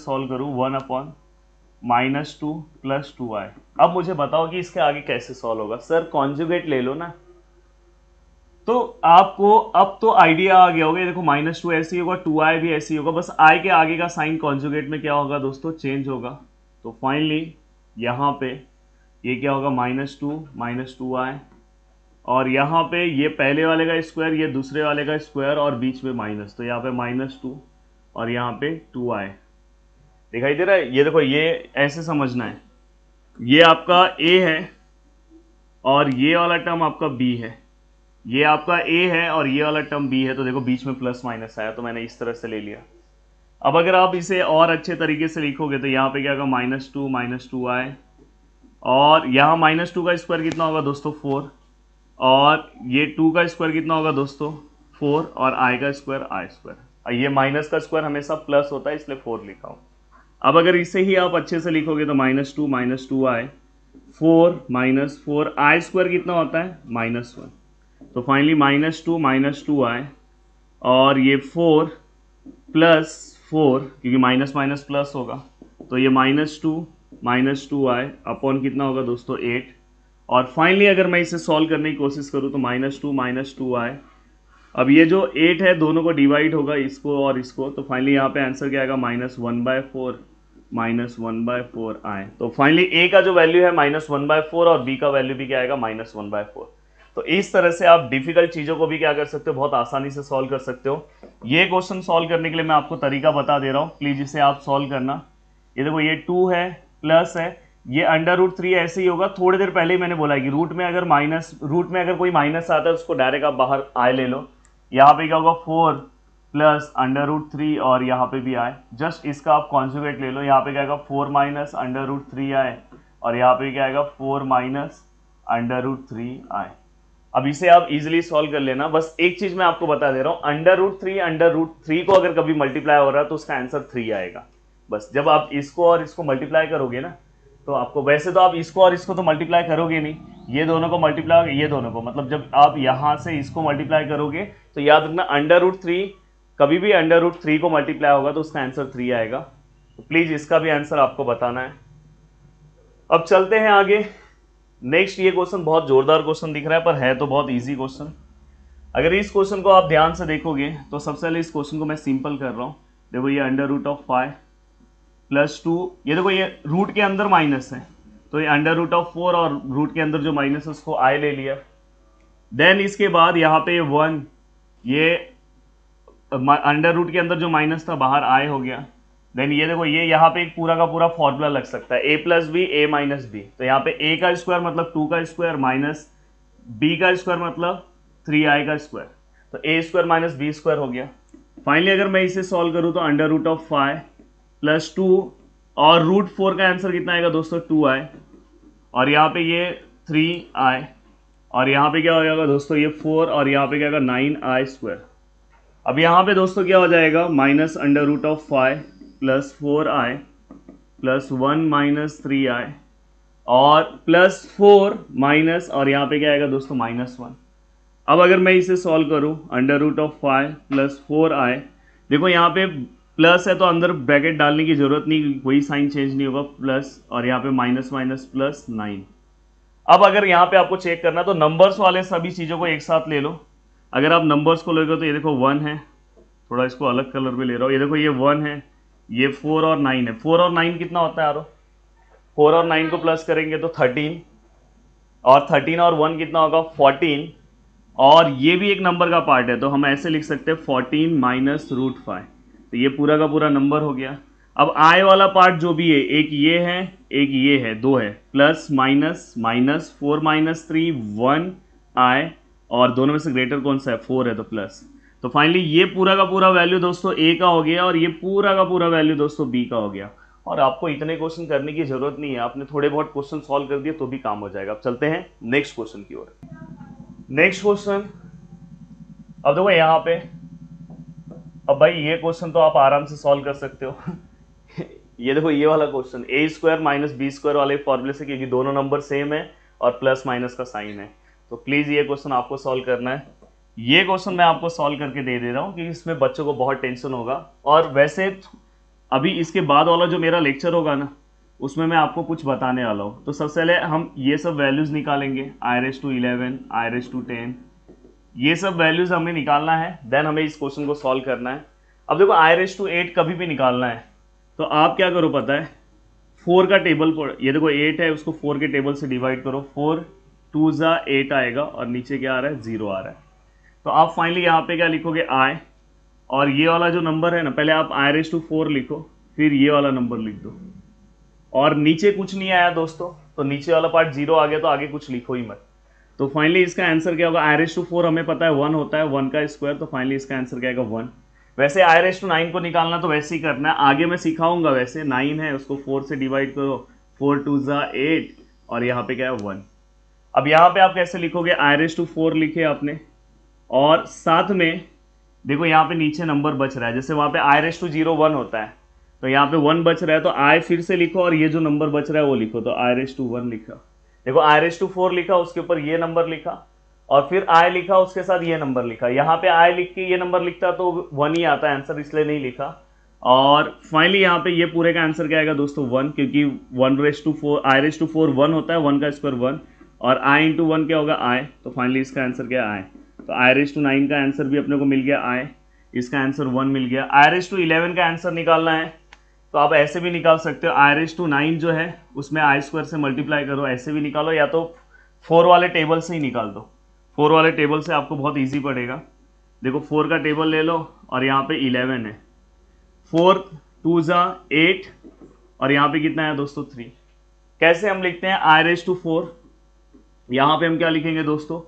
+ 2i। अब मुझे बताओ कि इसके आगे कैसे सॉल्व होगा। सर कॉन्जुगेट ले लो ना। तो आपको अब तो आइडिया आ गया होगा। देखो -2 ऐसे ही होगा, 2i भी ऐसे ही होगा, बस i के आगे का साइन कॉन्जुगेट में क्या होगा दोस्तों, चेंज होगा। तो फाइनली यहाँ पे ये क्या होगा, -2 - 2i, और यहाँ पे ये पहले वाले का स्क्वायर, ये दूसरे वाले का स्क्वायर, और बीच में माइनस, तो यहाँ पे -2 और यहाँ पे 2i दिखाई दे रहा है। ये देखो, ये ऐसे समझना है, ये आपका a है और ये वाला टर्म आपका b है, ये आपका a है और ये वाला टर्म b है। तो देखो बीच में प्लस माइनस आया, तो मैंने इस तरह से ले लिया। अब अगर आप इसे और अच्छे तरीके से लिखोगे तो यहाँ पे क्या होगा, -2 - 2i, और यहाँ -2 का स्क्वायर कितना होगा दोस्तों, 4, और ये 2 का स्क्वायर कितना होगा दोस्तों, 4, और i का स्क्वायर i²। ये माइनस का स्क्वायर हमेशा प्लस होता है, इसलिए 4 लिखा हूँ। अब अगर इसे ही आप अच्छे से लिखोगे तो -2 - 2i, 4 - 4i² कितना होता है, -1। तो फाइनली -2 - 2i, और ये 4 + 4, क्योंकि माइनस माइनस प्लस होगा, तो ये -2 - 2i अपॉन कितना होगा दोस्तों, 8। और फाइनली अगर मैं इसे सॉल्व करने की कोशिश करूँ तो -2 - 2i, अब ये जो 8 है दोनों को डिवाइड होगा, इसको और इसको, तो फाइनली यहाँ पे आंसर क्या आएगा, -1/4 -1/4i। तो फाइनली a का जो वैल्यू है -1/4, और b का वैल्यू भी क्या आएगा, -1/4। तो इस तरह से आप डिफिकल्ट चीज़ों को भी क्या कर सकते हो, बहुत आसानी से सॉल्व कर सकते हो। ये क्वेश्चन सॉल्व करने के लिए मैं आपको तरीका बता दे रहा हूँ, प्लीज़ इसे आप सॉल्व करना। ये देखो, ये 2 है, प्लस है, ये √3 ऐसे ही होगा। थोड़ी देर पहले ही मैंने बोला कि रूट में अगर कोई माइनस आता है उसको डायरेक्ट आप बाहर आए ले लो। यहाँ पे क्या होगा, 4 + √3, और यहाँ पे भी आए, जस्ट इसका आप कॉन्जुगेट ले लो। यहाँ पे क्या आएगा, 4 - √3i, और यहाँ पे क्या आएगा, 4 - √3i। अब इसे आप इजीली सॉल्व कर लेना। बस एक चीज मैं आपको बता दे रहा हूँ, √3 को अगर कभी मल्टीप्लाई हो रहा है तो उसका आंसर 3 आएगा। बस जब आप इसको और इसको मल्टीप्लाई करोगे ना, तो आपको वैसे तो आप इसको और इसको तो मल्टीप्लाई करोगे नहीं, ये दोनों को मल्टीप्लाई, ये दोनों को, मतलब जब आप यहाँ से इसको मल्टीप्लाई करोगे तो याद रखना √3, कभी भी √3 को मल्टीप्लाई होगा तो उसका आंसर 3 आएगा। तो प्लीज इसका भी आंसर आपको बताना है। अब चलते हैं आगे। नेक्स्ट ये क्वेश्चन बहुत जोरदार क्वेश्चन दिख रहा है, पर है तो बहुत इजी क्वेश्चन। अगर इस क्वेश्चन को आप ध्यान से देखोगे तो सबसे पहले इस क्वेश्चन को मैं सिंपल कर रहा हूँ। देखो ये √5 + 2, ये देखो ये रूट के अंदर माइनस है, तो ये √4 और रूट के अंदर जो माइनस है उसको आई ले लिया। देन इसके बाद यहाँ पे 1, ये अंडर रूट के अंदर जो माइनस था बाहर आई हो गया। देन ये देखो ये यहाँ पे एक पूरा का पूरा फॉर्मूला लग सकता है, a + b a - b। तो यहाँ पे a का स्क्वायर मतलब 2 का स्क्वायर माइनस b का स्क्वायर मतलब 3i का स्क्वायर, तो a² - b² हो गया। फाइनली अगर मैं इसे सॉल्व करूँ तो √5 + 2 और √4 का आंसर कितना आएगा दोस्तों 2i, और यहाँ पे ये 3i, और यहाँ पे क्या हो जाएगा दोस्तों ये 4, और यहाँ पे क्या आएगा 9i²। अब यहाँ पे दोस्तों क्या हो जाएगा -√5 + 4i + 1 - 3i और +4 माइनस, और यहाँ पे क्या आएगा दोस्तों -1। अब अगर मैं इसे सॉल्व करूँ √5 + 4i, देखो यहाँ पे प्लस है तो अंदर ब्रैकेट डालने की जरूरत नहीं, कोई साइन चेंज नहीं होगा, प्लस, और यहाँ पे माइनस +9। अब अगर यहाँ पे आपको चेक करना तो नंबर्स वाले सभी चीज़ों को एक साथ ले लो। अगर आप नंबर्स को लोगे तो ये देखो 1 है, थोड़ा इसको अलग कलर में ले रहा हूँ, ये देखो ये 1 है, ये 4 और 9 है। 4 और 9 कितना होता है यारो? 4 और 9 को प्लस करेंगे तो 13, और 13 और 1 कितना होगा 14, और ये भी एक नंबर का पार्ट है तो हम ऐसे लिख सकते हैं 14 - √5। तो ये पूरा का पूरा नंबर हो गया। अब आई वाला पार्ट जो भी है, एक ये है एक ये है, 2 है, प्लस माइनस -4 - 3 1i, और दोनों में से ग्रेटर कौन सा है 4 है तो प्लस। तो फाइनली ये पूरा का पूरा वैल्यू दोस्तों a का हो गया, और ये पूरा का पूरा वैल्यू दोस्तों b का हो गया। और आपको इतने क्वेश्चन करने की जरूरत नहीं है, आपने थोड़े बहुत क्वेश्चन सॉल्व कर दिए तो भी काम हो जाएगा। अब चलते हैं नेक्स्ट क्वेश्चन की ओर। नेक्स्ट क्वेश्चन, अब देखो यहाँ पे, अब भाई ये क्वेश्चन तो आप आराम से सॉल्व कर सकते हो ये देखो ये वाला क्वेश्चन a² - b² वाले फॉर्मूले से, क्योंकि दोनों नंबर सेम है और प्लस माइनस का साइन है, तो प्लीज ये क्वेश्चन आपको सॉल्व करना है। ये क्वेश्चन मैं आपको सॉल्व करके दे रहा हूँ क्योंकि इसमें बच्चों को बहुत टेंशन होगा। और वैसे अभी इसके बाद वाला जो मेरा लेक्चर होगा ना, उसमें मैं आपको कुछ बताने वाला हूँ। तो सबसे पहले हम ये सब वैल्यूज निकालेंगे, i⁻11 i⁻10, ये सब वैल्यूज हमें निकालना है। देन हमें इस क्वेश्चन को सॉल्व करना है। अब देखो i⁻8 कभी भी निकालना है तो आप क्या करो पता है, 4 का टेबल, ये देखो 8 है, उसको 4 के टेबल से डिवाइड करो, 4 2 8 आएगा, और नीचे क्या आ रहा है 0 आ रहा है। तो आप फाइनली यहाँ पे क्या लिखोगे i, और ये वाला जो नंबर है ना, पहले आप i⁻4 लिखो, फिर ये वाला नंबर लिख दो, और नीचे कुछ नहीं आया दोस्तों तो नीचे वाला पार्ट 0 आ गया तो आगे कुछ लिखो ही मत। तो फाइनली इसका आंसर क्या होगा, i⁻4 हमें पता है 1 होता है, 1 का स्क्वायर, तो फाइनली इसका आंसर क्या आएगा 1। वैसे i⁻9 को निकालना तो वैसे ही करना है, आगे मैं सिखाऊंगा। वैसे 9 है, उसको 4 से डिवाइड करो, 4 2 8, और यहाँ पे क्या है 1। अब यहाँ पे आप कैसे लिखोगे, i⁻4 लिखे आपने, और साथ में देखो यहाँ पे नीचे नंबर बच रहा है, जैसे वहाँ पे i⁻0 1 होता है, तो यहाँ पे 1 बच रहा है, तो i फिर से लिखो, और ये जो नंबर बच रहा है वो लिखो, तो i⁻1 लिखा। देखो i⁻4 लिखा, उसके ऊपर ये नंबर लिखा, और फिर i लिखा, उसके साथ ये नंबर लिखा। यहाँ पे i लिख के ये नंबर लिखता तो 1 ही आता है आंसर, इसलिए नहीं लिखा। और फाइनली यहाँ पे ये पूरे का आंसर क्या आएगा दोस्तों 1, क्योंकि 1⁻4 i⁻4 1 होता है, 1 का स्क्वायर 1, और i × 1 क्या होगा i, तो फाइनली इसका आंसर क्या है i। तो i⁻9 का आंसर भी अपने को मिल गया i, इसका आंसर 1 मिल गया। i⁻11 का आंसर निकालना है तो आप ऐसे भी निकाल सकते हो, i⁻9 जो है उसमें i² से मल्टीप्लाई करो, ऐसे भी निकालो, या तो 4 वाले टेबल से ही निकाल दो। 4 वाले टेबल से आपको बहुत ईजी पड़ेगा। देखो 4 का टेबल ले लो, और यहाँ पे 11 है, 4 2 8, और यहाँ पे कितना है दोस्तों 3। कैसे हम लिखते हैं i⁻4, यहाँ पे हम क्या लिखेंगे दोस्तों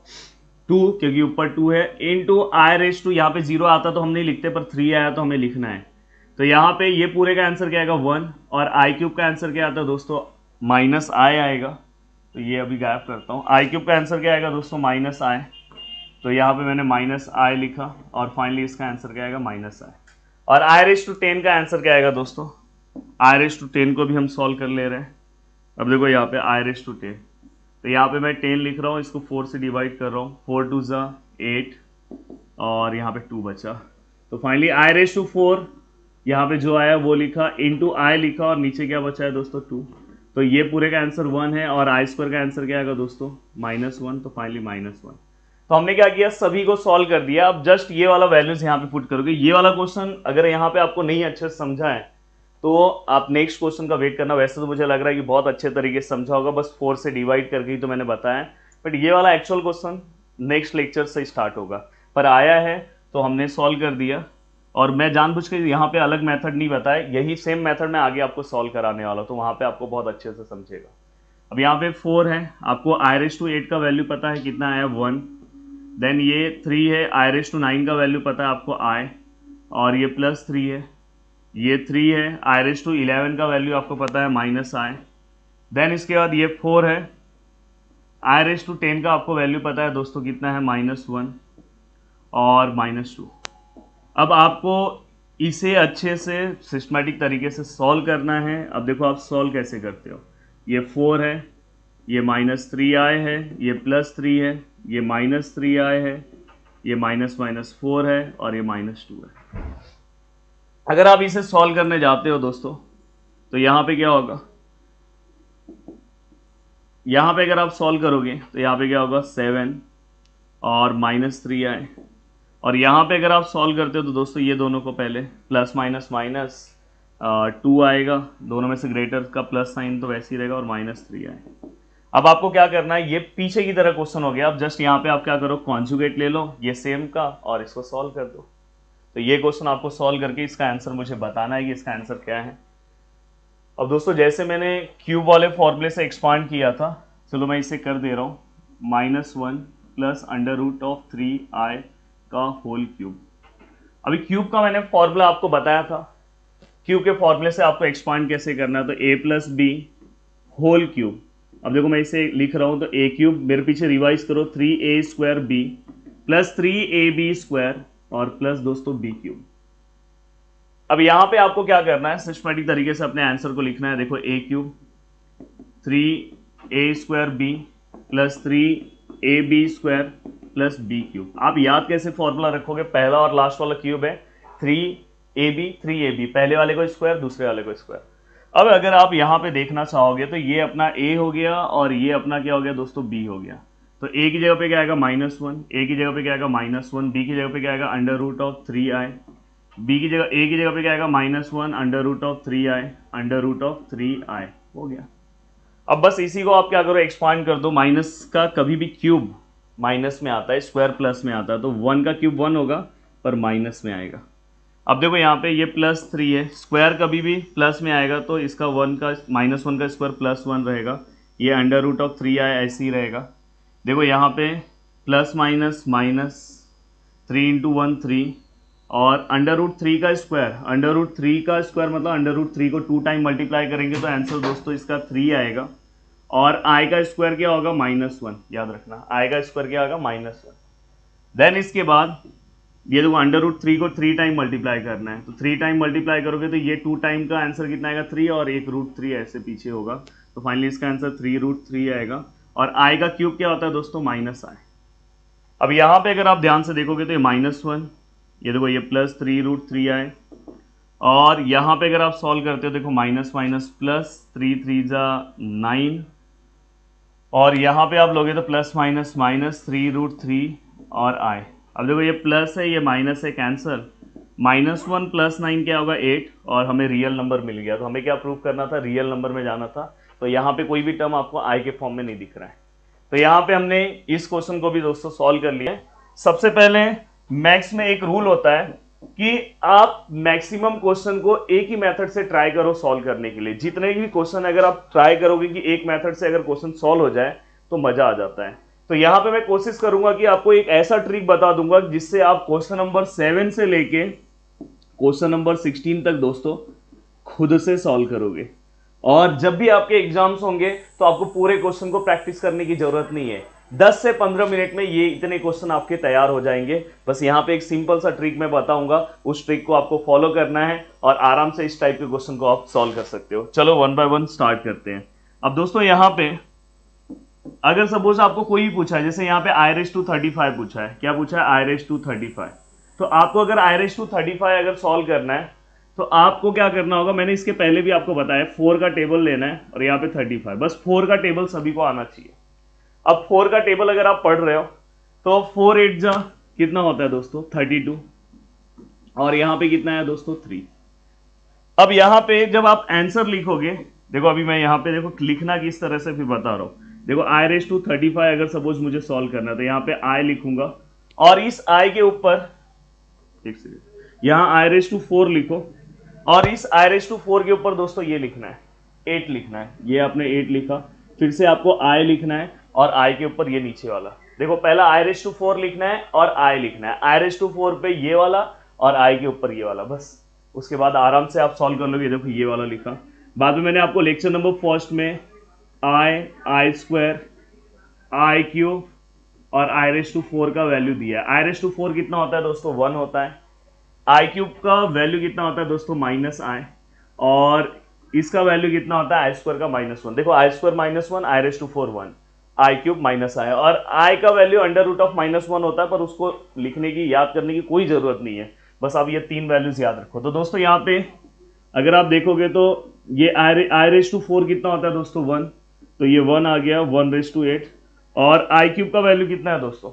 2, क्योंकि ऊपर 2 है, इंटू i⁻, यहाँ पे 0 आता तो हम नहीं लिखते, पर 3 आया तो हमें लिखना है। तो यहाँ पे ये पूरे का आंसर क्या आएगा 1, और i³ का आंसर क्या आता है दोस्तों -i आएगा। तो ये अभी गायब करता हूँ, i³ का आंसर क्या आएगा दोस्तों -i, तो यहाँ पे मैंने -i लिखा, और फाइनली इसका आंसर क्या आएगा -i। और i⁻10 का आंसर क्या आएगा दोस्तों, i⁻10 को भी हम सॉल्व कर ले रहे हैं। अब देखो यहाँ पे आई रेस टू 10, तो यहाँ पे मैं 10 लिख रहा हूँ, इसको 4 से डिवाइड कर रहा हूँ, 4 2 ज़ा 8 और यहाँ पे 2 बचा। तो फाइनली आई रेस टू 4 यहाँ पे जो आया वो लिखा, इंटू आई लिखा और नीचे क्या बचा है दोस्तों 2। तो ये पूरे का आंसर 1 है और आई स्क्वायर का आंसर क्या आएगा दोस्तों -1। तो फाइनली -1। तो हमने क्या किया, सभी को सॉल्व कर दिया। अब जस्ट ये वाला वैल्यूज यहाँ पे पुट करोगे। ये वाला क्वेश्चन अगर यहाँ पे आपको नहीं अच्छे से समझा है तो आप नेक्स्ट क्वेश्चन का वेट करना। वैसे तो मुझे लग रहा है कि बहुत अच्छे तरीके से समझा होगा, बस 4 से डिवाइड करके ही तो मैंने बताया, बट ये वाला एक्चुअल क्वेश्चन नेक्स्ट लेक्चर से स्टार्ट होगा। पर आया है तो हमने सॉल्व कर दिया, और मैं जानबूझ के यहाँ पे अलग मेथड नहीं बताया, यही सेम मेथड मैं आगे आपको सॉल्व कराने वाला हूँ, तो वहाँ पे आपको बहुत अच्छे से समझेगा। अब यहाँ पे 4 है, आपको आई रेस टू 8 का वैल्यू पता है कितना आया 1। देन ये 3 है, आई रेस टू 9 का वैल्यू पता है आपको आई, और ये +3 है। ये 3 है, आई रेस टू 11 का वैल्यू आपको पता है -i। देन इसके बाद ये 4 है, आई रेस टू 10 का आपको वैल्यू पता है दोस्तों कितना है -1 और -2। अब आपको इसे अच्छे से सिस्टमैटिक तरीके से सॉल्व करना है। अब देखो आप सॉल्व कैसे करते हो। ये 4 है, ये -3i है, ये +3 है, ये -3i है, ये -4 है और ये -2 है। अगर आप इसे सॉल्व करने जाते हो दोस्तों तो यहाँ पे क्या होगा, यहाँ पे अगर आप सॉल्व करोगे तो यहाँ पे क्या होगा 7 और -3i, और यहाँ पे अगर आप सॉल्व करते हो तो दोस्तों ये दोनों को पहले +-2 आएगा, दोनों में से ग्रेटर का प्लस साइन तो वैसे ही रहेगा, और -3i। अब आपको क्या करना है, ये पीछे की तरह क्वेश्चन हो गया। अब जस्ट यहाँ पे आप क्या करो, कॉन्जुगेट ले लो ये सेम का और इसको सॉल्व कर दो। तो ये क्वेश्चन आपको सॉल्व करके इसका आंसर मुझे बताना है कि इसका आंसर क्या है। अब दोस्तों जैसे मैंने क्यूब वाले फॉर्मूले से एक्सपांड किया था, चलो मैं इसे कर दे रहा हूँ, -1 + √3i का होल क्यूब। अभी क्यूब का मैंने फॉर्मूला आपको बताया था, क्यूब के फॉर्मूले से आपको एक्सपांड कैसे करना है, तो a + b होल क्यूब। अब देखो मैं इसे लिख रहा हूँ, तो a क्यूब, मेरे पीछे रिवाइज करो, 3a² b + 3ab² और प्लस दोस्तों b क्यूब। अब यहाँ पे आपको क्या करना है, सिस्टमैटिक तरीके से अपने आंसर को लिखना है। देखो a cube 3a² b + 3ab² + b cube. आप याद कैसे फॉर्मूला रखोगे, पहला और लास्ट वाला क्यूब है 3ab, पहले वाले को स्क्वायर, दूसरे वाले को स्क्वायर। अब अगर आप यहाँ पे देखना चाहोगे तो ये अपना a हो गया और ये अपना क्या हो गया दोस्तों b हो गया। तो a की जगह पे क्या आएगा -1, a की जगह पे क्या आएगा -1, b की जगह पे क्या आएगा √3i, b की जगह a की जगह पे क्या आएगा -1 √3i हो गया। अब बस इसी को आप क्या करो, एक्सपांड कर दो। माइनस का कभी भी क्यूब माइनस में आता है, स्क्वायर प्लस में आता है, तो 1 का क्यूब 1 होगा पर माइनस में आएगा। अब देखो यहाँ पे ये +3 है, स्क्वायर कभी भी प्लस में आएगा तो इसका -1 का स्क्वायर +1 रहेगा, ये √3i ऐसे ही रहेगा। देखो यहाँ पे प्लस माइनस माइनस 3 × 1 3 और √3 का स्क्वायर, √3 का स्क्वायर मतलब √3 को 2 टाइम मल्टीप्लाई करेंगे तो आंसर दोस्तों इसका 3 आएगा। और i का स्क्वायर क्या होगा -1, याद रखना i का स्क्वायर क्या होगा -1। देन इसके बाद ये देखो √3 को 3 टाइम मल्टीप्लाई करना है, तो 3 टाइम मल्टीप्लाई करोगे तो ये 2 टाइम का आंसर कितना आएगा 3, और एक √3 ऐसे पीछे होगा, तो फाइनली इसका आंसर 3√3 आएगा। और i का क्यूब क्या होता है दोस्तों -i। अब यहाँ पे अगर आप ध्यान से देखोगे तो ये -1, ये देखो ये +3√3i, और यहाँ पे अगर आप सॉल्व करते हो देखो माइनस माइनस प्लस 3 3 × 9, और यहाँ पे आप लोगे तो प्लस माइनस माइनस 3√3 और i। अब देखो ये प्लस है ये माइनस है, कैंसर, -1 + 9 क्या होगा 8, और हमें रियल नंबर मिल गया। तो हमें क्या प्रूव करना था, रियल नंबर में जाना था। तो यहाँ पे कोई भी टर्म आपको i के फॉर्म में नहीं दिख रहा है। तो यहाँ पे हमने इस क्वेश्चन को भी दोस्तों सॉल्व कर लिया है। सबसे पहले मैथ्स में एक रूल होता है कि आप मैक्सिमम क्वेश्चन को एक ही मेथड से ट्राई करो सॉल्व करने के लिए। जितने भी क्वेश्चन अगर आप ट्राई करोगे कि एक मेथड से अगर क्वेश्चन सॉल्व हो जाए तो मजा आ जाता है। तो यहाँ पे मैं कोशिश करूंगा कि आपको एक ऐसा ट्रिक बता दूंगा जिससे आप क्वेश्चन नंबर 7 से लेके क्वेश्चन नंबर 16 तक दोस्तों खुद से सॉल्व करोगे। और जब भी आपके एग्जाम्स होंगे तो आपको पूरे क्वेश्चन को प्रैक्टिस करने की जरूरत नहीं है, 10 से 15 मिनट में ये इतने क्वेश्चन आपके तैयार हो जाएंगे। बस यहाँ पे एक सिंपल सा ट्रिक मैं बताऊंगा, उस ट्रिक को आपको फॉलो करना है और आराम से इस टाइप के क्वेश्चन को आप सॉल्व कर सकते हो। चलो 1 बाय 1 स्टार्ट करते हैं। अब दोस्तों यहाँ पे अगर सपोज आपको कोई भी पूछा है, जैसे यहाँ पे आई रेस टू 35 पूछा है, क्या पूछा है, आई रेस टू 35, तो आपको अगर आई रेस टू 35 अगर सॉल्व करना है तो आपको क्या करना होगा, मैंने इसके पहले भी आपको बताया, 4 का टेबल लेना है और यहाँ पे 35, बस 4 का टेबल सभी को आना चाहिए। अब 4 का टेबल अगर आप पढ़ रहे हो तो 4 8 जा कितना होता है दोस्तों 32, और यहाँ पे कितना है दोस्तों 3। अब यहाँ पे जब आप आंसर लिखोगे, देखो अभी मैं यहाँ पे देखो लिखना किस तरह से फिर बता रहा हूँ। देखो आई रेस टू 35 अगर सपोज मुझे सॉल्व करना है तो यहाँ पे आई लिखूंगा और इस आई के ऊपर एक सेकंड यहाँ आई रेस टू 4 लिखो और इस आई रेस टू 4 के ऊपर दोस्तों ये लिखना है 8 लिखना है। ये आपने 8 लिखा, फिर से आपको आई लिखना है और आई के ऊपर ये नीचे वाला। देखो पहला आई रेस टू 4 लिखना है और आई लिखना है, आई रेस टू 4 पे ये वाला और आई के ऊपर ये वाला, बस उसके बाद आराम से आप सॉल्व कर लोगे। देखो ये वाला लिखा, बाद में मैंने आपको लेक्चर नंबर फर्स्ट में आई स्क्वायर, आई क्यूब और आई रेस टू 4 का वैल्यू दिया है। आई रेस टू 4 कितना होता है दोस्तों 1 होता है, आई क्यूब का वैल्यू कितना होता है दोस्तों माइनस आई, और इसका वैल्यू कितना होता है आई स्क्वायर का -1। देखो i square -1, i raise to 4 1, i cube minus i, और आई का वैल्यू अंडर रूट ऑफ -1 होता है, पर उसको लिखने की याद करने की कोई जरूरत नहीं है, बस आप ये 3 वैल्यूज याद रखो। तो दोस्तों यहाँ पे अगर आप देखोगे तो ये आई रेस टू 4 कितना होता है दोस्तों 1, तो ये 1 आ गया 1 रेस टू 8, और आई क्यूब का वैल्यू कितना है दोस्तों,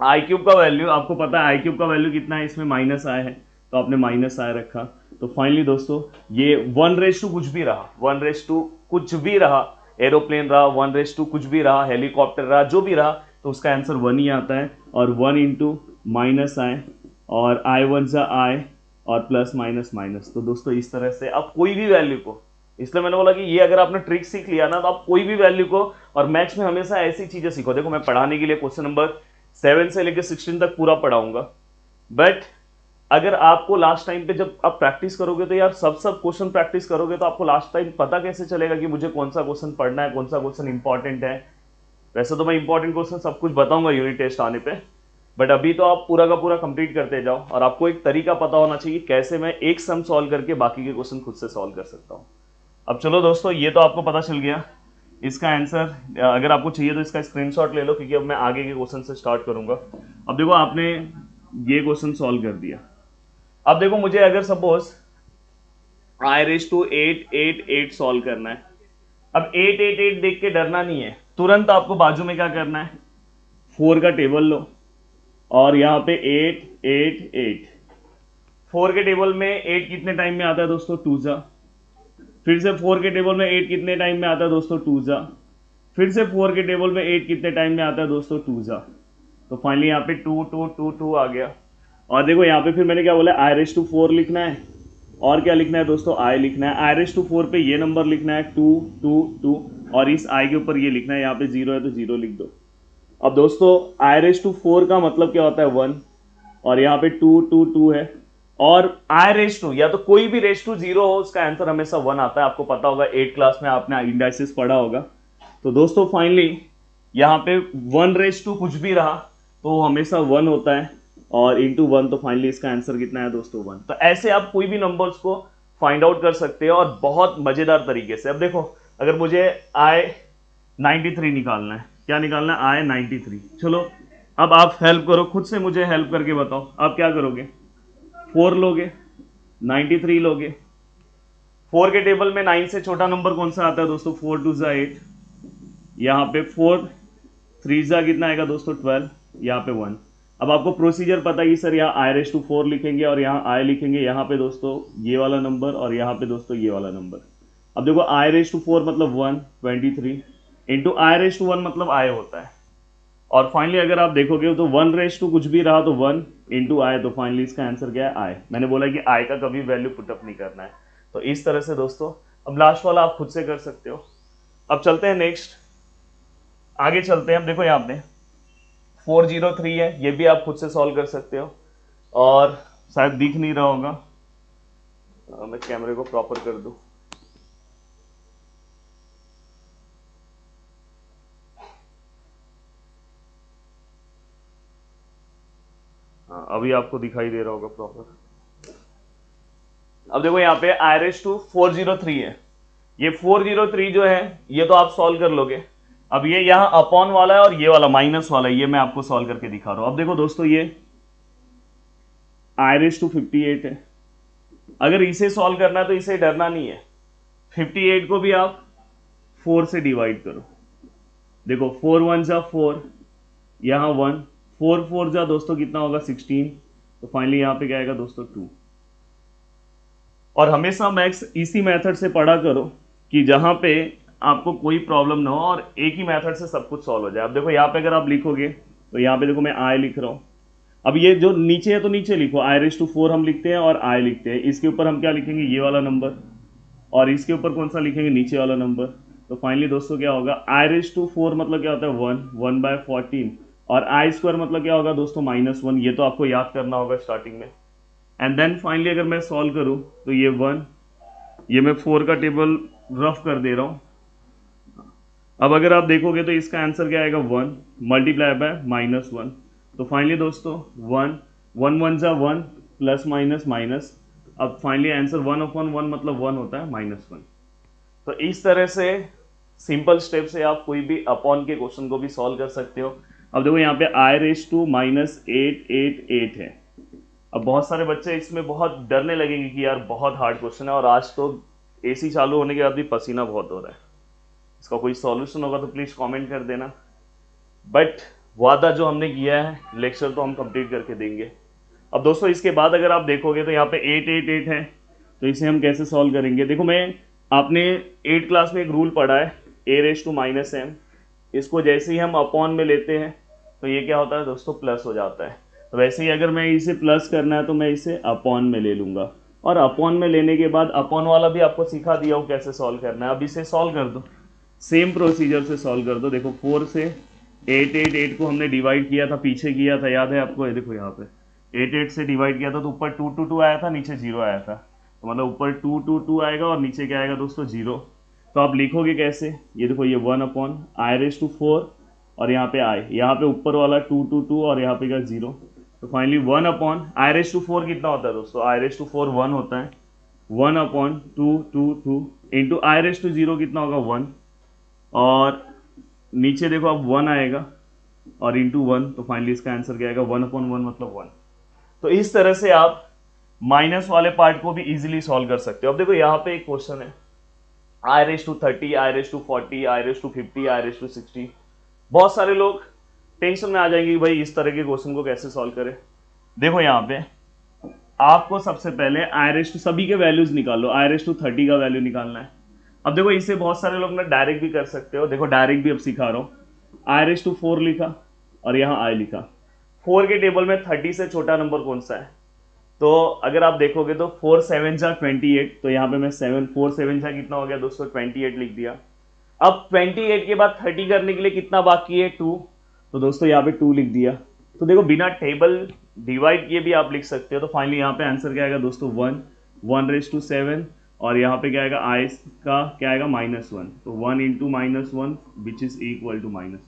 आई क्यूब का वैल्यू आपको पता है, आई क्यूब का वैल्यू कितना है, इसमें माइनस आई है तो आपने माइनस आई रखा। तो फाइनली दोस्तों ये 1 रेस टू कुछ भी रहा, 1 रेस टू कुछ भी रहा, एरोप्लेन रहा, 1 रेस टू कुछ भी रहा, हेलीकॉप्टर रहा, जो भी रहा, तो उसका आंसर 1 ही आता है। और 1 इंटू माइनस आई और आई 1 जा आई और प्लस माइनस माइनस। तो दोस्तों इस तरह से आप कोई भी वैल्यू को, इसलिए मैंने बोला कि ये अगर आपने ट्रिक सीख लिया ना तो आप कोई भी वैल्यू को, और मैथ्स में हमेशा ऐसी चीजें सीखो। देखो मैं पढ़ाने के लिए क्वेश्चन नंबर 7 से लेकर 16 तक पूरा पढ़ाऊंगा, बट अगर आपको लास्ट टाइम पे जब आप प्रैक्टिस करोगे तो यार सब क्वेश्चन प्रैक्टिस करोगे तो आपको लास्ट टाइम पता कैसे चलेगा कि मुझे कौन सा क्वेश्चन पढ़ना है, कौन सा क्वेश्चन इंपॉर्टेंट है। वैसे तो मैं इंपॉर्टेंट क्वेश्चन सब कुछ बताऊंगा यूनिट टेस्ट आने पे, बट अभी तो आप पूरा का पूरा कंप्लीट करते जाओ, और आपको एक तरीका पता होना चाहिए कैसे मैं एक सम सॉल्व करके बाकी के क्वेश्चन खुद से सॉल्व कर सकता हूँ। अब चलो दोस्तों ये तो आपको पता चल गया, इसका आंसर अगर आपको चाहिए तो इसका स्क्रीनशॉट ले लो, क्योंकि अब मैं आगे के क्वेश्चन से स्टार्ट करूंगा। अब देखो आपने ये क्वेश्चन सॉल्व कर दिया, अब देखो मुझे अगर suppose i raise to 8 8 8 solve करना है। अब 8 8 8 देख के डरना नहीं है, तुरंत आपको बाजू में क्या करना है, 4 का टेबल लो और यहाँ पे 8 8 8, 4 के टेबल में 8 कितने टाइम में आता है दोस्तों 2 जा, फिर से 4 के टेबल में 8 कितने टाइम में आता है दोस्तों 2 जा, फिर से 4 के टेबल में 8 कितने टाइम में आता है दोस्तों 2 जा। तो फाइनली यहाँ पे 2 2 2 2 आ गया। और देखो यहाँ पे फिर मैंने क्या बोला, आई रेस टू 4 लिखना है और क्या लिखना है दोस्तों आई लिखना है। आई रेस टू 4 पे ये नंबर लिखना है 2 2 2, और इस आई के ऊपर ये लिखना है, यहाँ पे 0 है तो 0 लिख दो। अब दोस्तों आई रेस टू 4 का मतलब क्या होता है 1, और यहाँ पे 2 2 2 है, और आई रेस टू या तो कोई भी रेस टू 0 हो उसका आंसर हमेशा 1 आता है। आपको पता होगा 8 क्लास में आपने इंडाइसिस पढ़ा होगा। तो दोस्तों फाइनली यहाँ पे 1 रेस टू कुछ भी रहा तो वो हमेशा 1 होता है, और इंटू 1, तो फाइनली इसका आंसर कितना है दोस्तों 1। तो ऐसे आप कोई भी नंबर्स को फाइंड आउट कर सकते हो और बहुत मजेदार तरीके से। अब देखो अगर मुझे आई 93 निकालना है, क्या निकालना है आई 93, चलो अब आप हेल्प करो, खुद से मुझे हेल्प करके बताओ आप क्या करोगे। 4 लोगे, 93 लोगे, 4 के टेबल में 9 से छोटा नंबर कौन सा आता है दोस्तों 4 2 जा 8, यहाँ पे 4 3 जा कितना आएगा दोस्तों 12, यहाँ पे 1। अब आपको प्रोसीजर पता है कि सर यहाँ आई रेस टू 4 लिखेंगे और यहाँ आई लिखेंगे, यहाँ पे दोस्तों ये वाला नंबर और यहाँ पे दोस्तों ये वाला नंबर। अब देखो आई रेस टू 4 मतलब 1 23 इंटू आई रेस टू 1 मतलब आई होता है, और फाइनली अगर आप देखोगे तो 1 रेस टू कुछ भी रहा तो 1 इंटू आई, तो फाइनली इसका आंसर क्या है आई। मैंने बोला कि आई का कभी वैल्यू पुटअप नहीं करना है। तो इस तरह से दोस्तों अब लास्ट वाला आप खुद से कर सकते हो। अब चलते हैं नेक्स्ट, आगे चलते हैं। अब देखो यहाँ पे 403 है, ये भी आप खुद से सॉल्व कर सकते हो, और शायद दिख नहीं रहा होगा, मैं कैमरे को प्रॉपर कर दूं। हाँ अभी आपको दिखाई दे रहा होगा प्रॉपर। अब देखो यहाँ पे आई रेस टू 403 है, ये 403 जो है ये तो आप सॉल्व कर लोगे। अब ये यहाँ अपॉन वाला है और ये वाला माइनस वाला है, ये मैं आपको सॉल्व करके दिखा रहा हूं। अब देखो दोस्तों, ये i⁵58 है। अगर इसे सॉल्व करना है तो इसे डरना नहीं है, 58 को भी आप 4 से डिवाइड करो। देखो 4 1 जा 4, यहाँ 1, 4 4 जा दोस्तों कितना होगा 16, तो फाइनली यहाँ पे क्या आएगा दोस्तों 2। और हमेशा मैथ्स इसी मेथड से पढ़ा करो कि जहां पे आपको कोई प्रॉब्लम ना हो और एक ही मेथड से सब कुछ सॉल्व हो जाए। अब देखो यहाँ पे अगर आप लिखोगे तो यहाँ पे देखो मैं i लिख रहा हूँ। अब ये जो नीचे है तो नीचे लिखो, i⁴ हम लिखते हैं और i लिखते हैं। इसके ऊपर हम क्या लिखेंगे, ये वाला नंबर, और इसके ऊपर कौन सा लिखेंगे, नीचे वाला नंबर। तो फाइनली दोस्तों क्या होगा, i⁴ मतलब क्या होता है 1/14, और i² मतलब क्या होगा दोस्तों -1। ये तो आपको याद करना होगा स्टार्टिंग में। एंड देन फाइनली अगर मैं सॉल्व करूं तो ये 1, ये मैं 4 का टेबल रफ कर दे रहा हूं। अब अगर आप देखोगे तो इसका आंसर क्या आएगा 1 मल्टीप्लाई बाय -1। तो फाइनली दोस्तों 1 1 1 जा 1 प्लस माइनस माइनस। अब फाइनली आंसर 1/1 मतलब 1 होता है -1। तो इस तरह से सिंपल स्टेप से आप कोई भी अपॉन के क्वेश्चन को भी सॉल्व कर सकते हो। अब देखो यहाँ पे i⁻888 है। अब बहुत सारे बच्चे इसमें बहुत डरने लगेंगे कि यार बहुत हार्ड क्वेश्चन है, और आज तो एसी चालू होने के बाद भी पसीना बहुत हो रहा है। इसका कोई सॉल्यूशन होगा तो प्लीज कमेंट कर देना, बट वादा जो हमने किया है लेक्चर तो हम कंप्लीट करके देंगे। अब दोस्तों इसके बाद अगर आप देखोगे तो यहाँ पे 888 है, तो इसे हम कैसे सॉल्व करेंगे। देखो मैं, आपने 8 क्लास में एक रूल पढ़ा है a⁻m। इसको जैसे ही हम अपॉन में लेते हैं तो ये क्या होता है दोस्तों, प्लस हो जाता है। तो वैसे ही अगर मैं इसे प्लस करना है तो मैं इसे अपॉन में ले लूंगा, और अपॉन में लेने के बाद अपॉन वाला भी आपको सिखा दिया हूँ कैसे सॉल्व करना है। अब इसे सॉल्व कर दो, सेम प्रोसीजर से सॉल्व कर दो। देखो 4 से 888 को हमने डिवाइड किया था, पीछे किया था, याद है आपको। ये देखो यहाँ पे 88 से डिवाइड किया था तो ऊपर 2 आया था, नीचे 0 आया था। तो मतलब ऊपर 2 आएगा और नीचे क्या आएगा दोस्तों 0। तो आप लिखोगे कैसे, ये देखो ये 1/i⁴ और यहाँ पे i, यहाँ पे ऊपर वाला 2 और यहाँ पे क्या 0। तो फाइनली 1/i⁴ कितना होता है दोस्तों, i⁴ 1 होता है। 1/2 इंटू i⁻0 कितना होगा 1, और नीचे देखो अब 1 आएगा और इंटू 1, तो फाइनली इसका आंसर क्या आएगा 1/1 मतलब 1। तो इस तरह से आप माइनस वाले पार्ट को भी इजीली सॉल्व कर सकते हो। अब देखो यहाँ पे एक क्वेश्चन है i⁻30, i⁻40, i⁻50, i⁻60। बहुत सारे लोग टेंशन में आ जाएंगे कि भाई इस तरह के क्वेश्चन को कैसे सॉल्व करें। देखो यहाँ पे आपको सबसे पहले सभी के वैल्यूज निकालो, i⁻30 का वैल्यू निकालना है। अब देखो इसे बहुत सारे लोग ना डायरेक्ट भी कर सकते हो। देखो डायरेक्ट भी अब सिखा रहा हूँ, i⁻4 लिखा और यहाँ i लिखा। 4 के टेबल में 30 से छोटा नंबर कौन सा है, तो अगर आप देखोगे तो 4 7 जा 28, तो यहाँ पे मैं 4 7 जा कितना हो गया दोस्तों 28 लिख दिया। अब 28 के बाद 30 करने के लिए कितना बाकी है 2, तो दोस्तों यहाँ पे 2 लिख दिया। तो देखो बिना टेबल डिवाइड किए भी आप लिख सकते हो। तो फाइनली यहाँ पे आंसर क्या आएगा दोस्तों 1/7, और यहाँ पे क्या आएगा i का क्या आएगा -1, तो 1 into -1 which is equal to -1।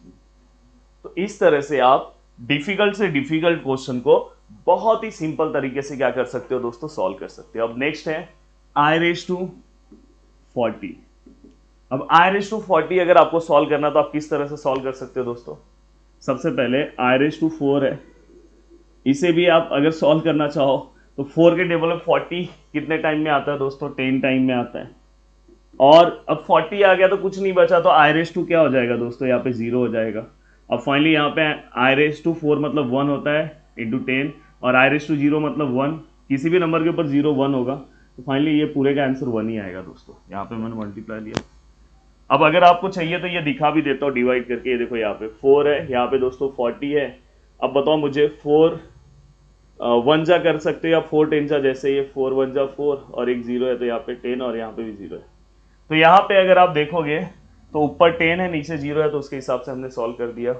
तो इस तरह से आप डिफिकल्ट से डिफिकल्ट क्वेश्चन को बहुत ही सिंपल तरीके से क्या कर सकते हो दोस्तों, सॉल्व कर सकते हो। अब नेक्स्ट है i⁻40। अब i⁻40 अगर आपको सॉल्व करना तो आप किस तरह से सॉल्व कर सकते हो दोस्तों। सबसे पहले i⁻4 है, इसे भी आप अगर सॉल्व करना चाहो तो 4 के टेबल में 40 कितने टाइम में आता है दोस्तों, 10 टाइम में आता है। और अब 40 आ गया तो कुछ नहीं बचा, तो i⁻2 क्या हो जाएगा दोस्तों, यहाँ पे 0 हो जाएगा। अब फाइनली यहाँ पे i⁻4 मतलब 1 होता है इंटू 10, और i⁻0 मतलब 1, किसी भी नंबर के ऊपर 0 1 होगा। तो फाइनली ये पूरे का आंसर 1 ही आएगा दोस्तों। यहाँ पे मैंने मल्टीप्लाई लिया। अब अगर आपको चाहिए तो ये दिखा भी देता हूँ डिवाइड करके। ये देखो यहाँ पे 4 है, यहाँ पे दोस्तों 40 है। अब बताओ मुझे 4 1 जा कर सकते हो या 4 10 जा, जैसे ये 4 1 जा 4 और एक 0 है, तो यहाँ पे 10 और यहाँ पे भी 0 है। तो यहाँ पे अगर आप देखोगे तो ऊपर 10 है नीचे 0 है, तो उसके हिसाब से हमने सॉल्व कर दिया।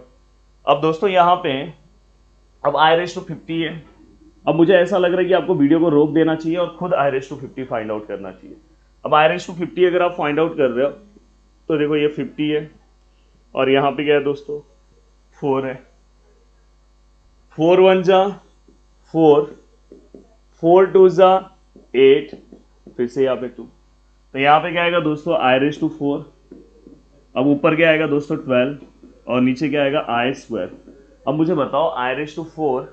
अब दोस्तों यहाँ पे अब i⁻50 है। अब मुझे ऐसा लग रहा है कि आपको वीडियो को रोक देना चाहिए और खुद i⁻50 फाइंड आउट करना चाहिए। अब i⁻50 अगर आप फाइंड आउट कर रहे हो तो देखो ये 50 है और यहाँ पे क्या है दोस्तों 4 है। 4 1 जा 4, 4 2 जा 8, फिर से यहाँ पे 2। तो यहाँ पे क्या आएगा दोस्तों आई रेस टू 4। अब ऊपर क्या आएगा दोस्तों 12 और नीचे क्या आएगा आई स्क्वायर। अब मुझे बताओ आई रेस टू 4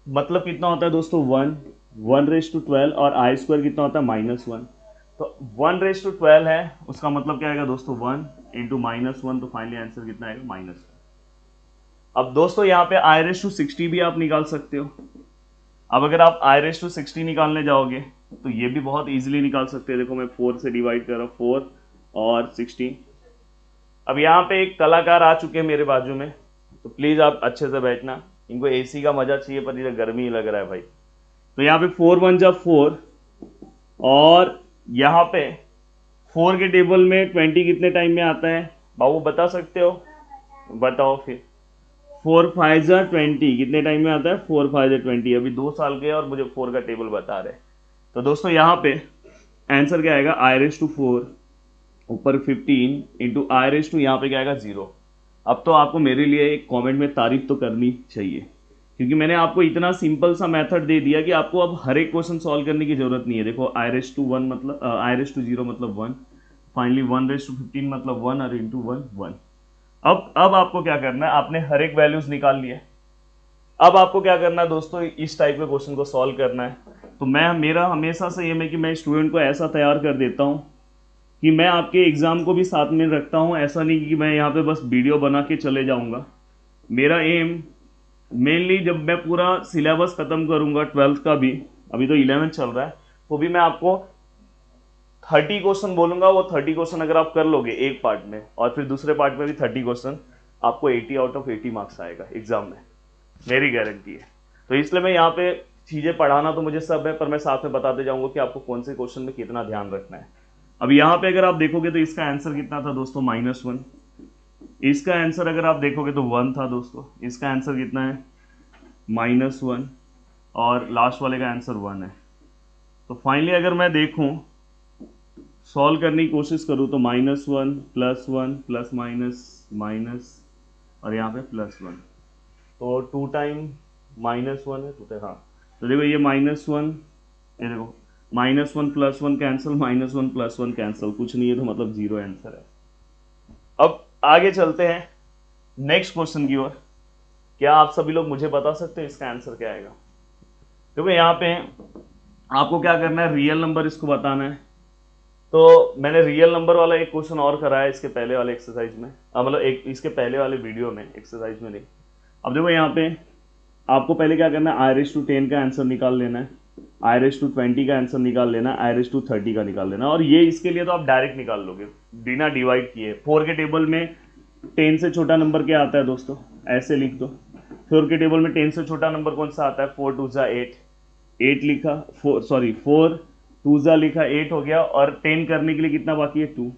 मतलब कितना होता है दोस्तों 1, 1/12 और आई स्क्वायर कितना होता है -1। तो 1/12 है, उसका मतलब क्या आएगा दोस्तों 1 इंटू -1, तो फाइनली आंसर कितना आएगा -1। अब दोस्तों यहाँ पे आई रेस टू 60 भी आप निकाल सकते हो। अब अगर आप आई रेस टू 60 निकालने जाओगे तो ये भी बहुत इजीली निकाल सकते हैं। देखो मैं 4 से डिवाइड कर रहा हूँ, 4 और 60। अब यहाँ पे एक कलाकार आ चुके हैं मेरे बाजू में, तो प्लीज आप अच्छे से बैठना, इनको एसी का मजा चाहिए पर इधर गर्मी ही लग रहा है भाई। तो यहाँ पे 4 1 जा 4 और यहाँ पे 4 के टेबल में 20 कितने टाइम में आता है बाबू बता सकते हो? बताओ फिर। 4 5 जा 20 कितने टाइम में आता है? 4 5 जा 20। अभी 2 साल के और मुझे 4 का टेबल बता रहे। तो दोस्तों यहाँ पे आंसर क्या आएगा आई रेस टू 4 ऊपर 15 इंटू आई रेस टू यहाँ पे क्या आएगा 0। अब तो आपको मेरे लिए एक कमेंट में तारीफ तो करनी चाहिए, क्योंकि मैंने आपको इतना सिंपल सा मेथड दे दिया कि आपको अब हर एक क्वेश्चन सॉल्व करने की जरूरत नहीं है। देखो आई रेस टू 1 मतलब आई रेस टू 0 मतलब 1, फाइनली 1/15 मतलब 1 और इंटू 1 1। अब आपको क्या करना है, आपने हर एक वैल्यूज निकाल लिए। अब आपको क्या करना है दोस्तों, इस टाइप के क्वेश्चन को सॉल्व करना है। तो मेरा हमेशा से ये है कि मैं स्टूडेंट को ऐसा तैयार कर देता हूँ कि मैं आपके एग्जाम को भी साथ में रखता हूँ। ऐसा नहीं कि मैं यहाँ पे बस वीडियो बना के चले जाऊँगा। मेरा एम मेनली जब मैं पूरा सिलेबस खत्म करूँगा 12th का भी, अभी तो 11th चल रहा है, तो भी मैं आपको 30 क्वेश्चन बोलूँगा। वो 30 क्वेश्चन अगर आप कर लोगे एक पार्ट में और फिर दूसरे पार्ट में भी 30 क्वेश्चन, आपको 80 आउट ऑफ 80 मार्क्स आएगा एग्जाम में, मेरी गारंटी है। तो इसलिए मैं यहाँ पे चीज़ें पढ़ाना तो मुझे सब है, पर मैं साथ में बताते जाऊँगा कि आपको कौन से क्वेश्चन में कितना ध्यान रखना है। अब यहाँ पे अगर आप देखोगे तो इसका आंसर कितना था दोस्तों -1। इसका आंसर अगर आप देखोगे तो 1 था दोस्तों। इसका आंसर कितना है -1 और लास्ट वाले का आंसर 1 है। तो फाइनली अगर मैं देखूं सॉल्व करने की कोशिश करूं तो -1 +1 प्लस माइनस और यहाँ पे +1, तो 2 टाइम -1 है तो हाँ। तो देखो ये -1, ये देखो -1 +1 कैंसिल, -1 +1 कैंसिल, कुछ नहीं है तो मतलब 0 आंसर है। अब आगे चलते हैं नेक्स्ट क्वेश्चन की ओर। क्या आप सभी लोग मुझे बता सकते हो इसका आंसर क्या आएगा? देखो यहाँ पे आपको क्या करना है, रियल नंबर इसको बताना है। तो मैंने रियल नंबर वाला एक क्वेश्चन और कराया इसके पहले वाले एक्सरसाइज में, मतलब एक इसके पहले वाले वीडियो में, एक्सरसाइज में नहीं। अब देखो यहाँ पे आपको पहले क्या करना है, आई रेस टू 10 का आंसर निकाल लेना है, आई रेस टू 20 का आंसर निकाल लेना है, आई रेस टू 30 का निकाल लेना है। और ये इसके लिए तो आप डायरेक्ट निकाल लोगे बिना डिवाइड किए। 4 के टेबल में 10 से छोटा नंबर क्या आता है दोस्तों, ऐसे लिख दो। 4 के टेबल में 10 से छोटा नंबर कौन सा आता है, 4 2 जा 8, 8 लिखा, 4 2 जा लिखा, 8 हो गया। और 10 करने के लिए कितना बाकी है, 2।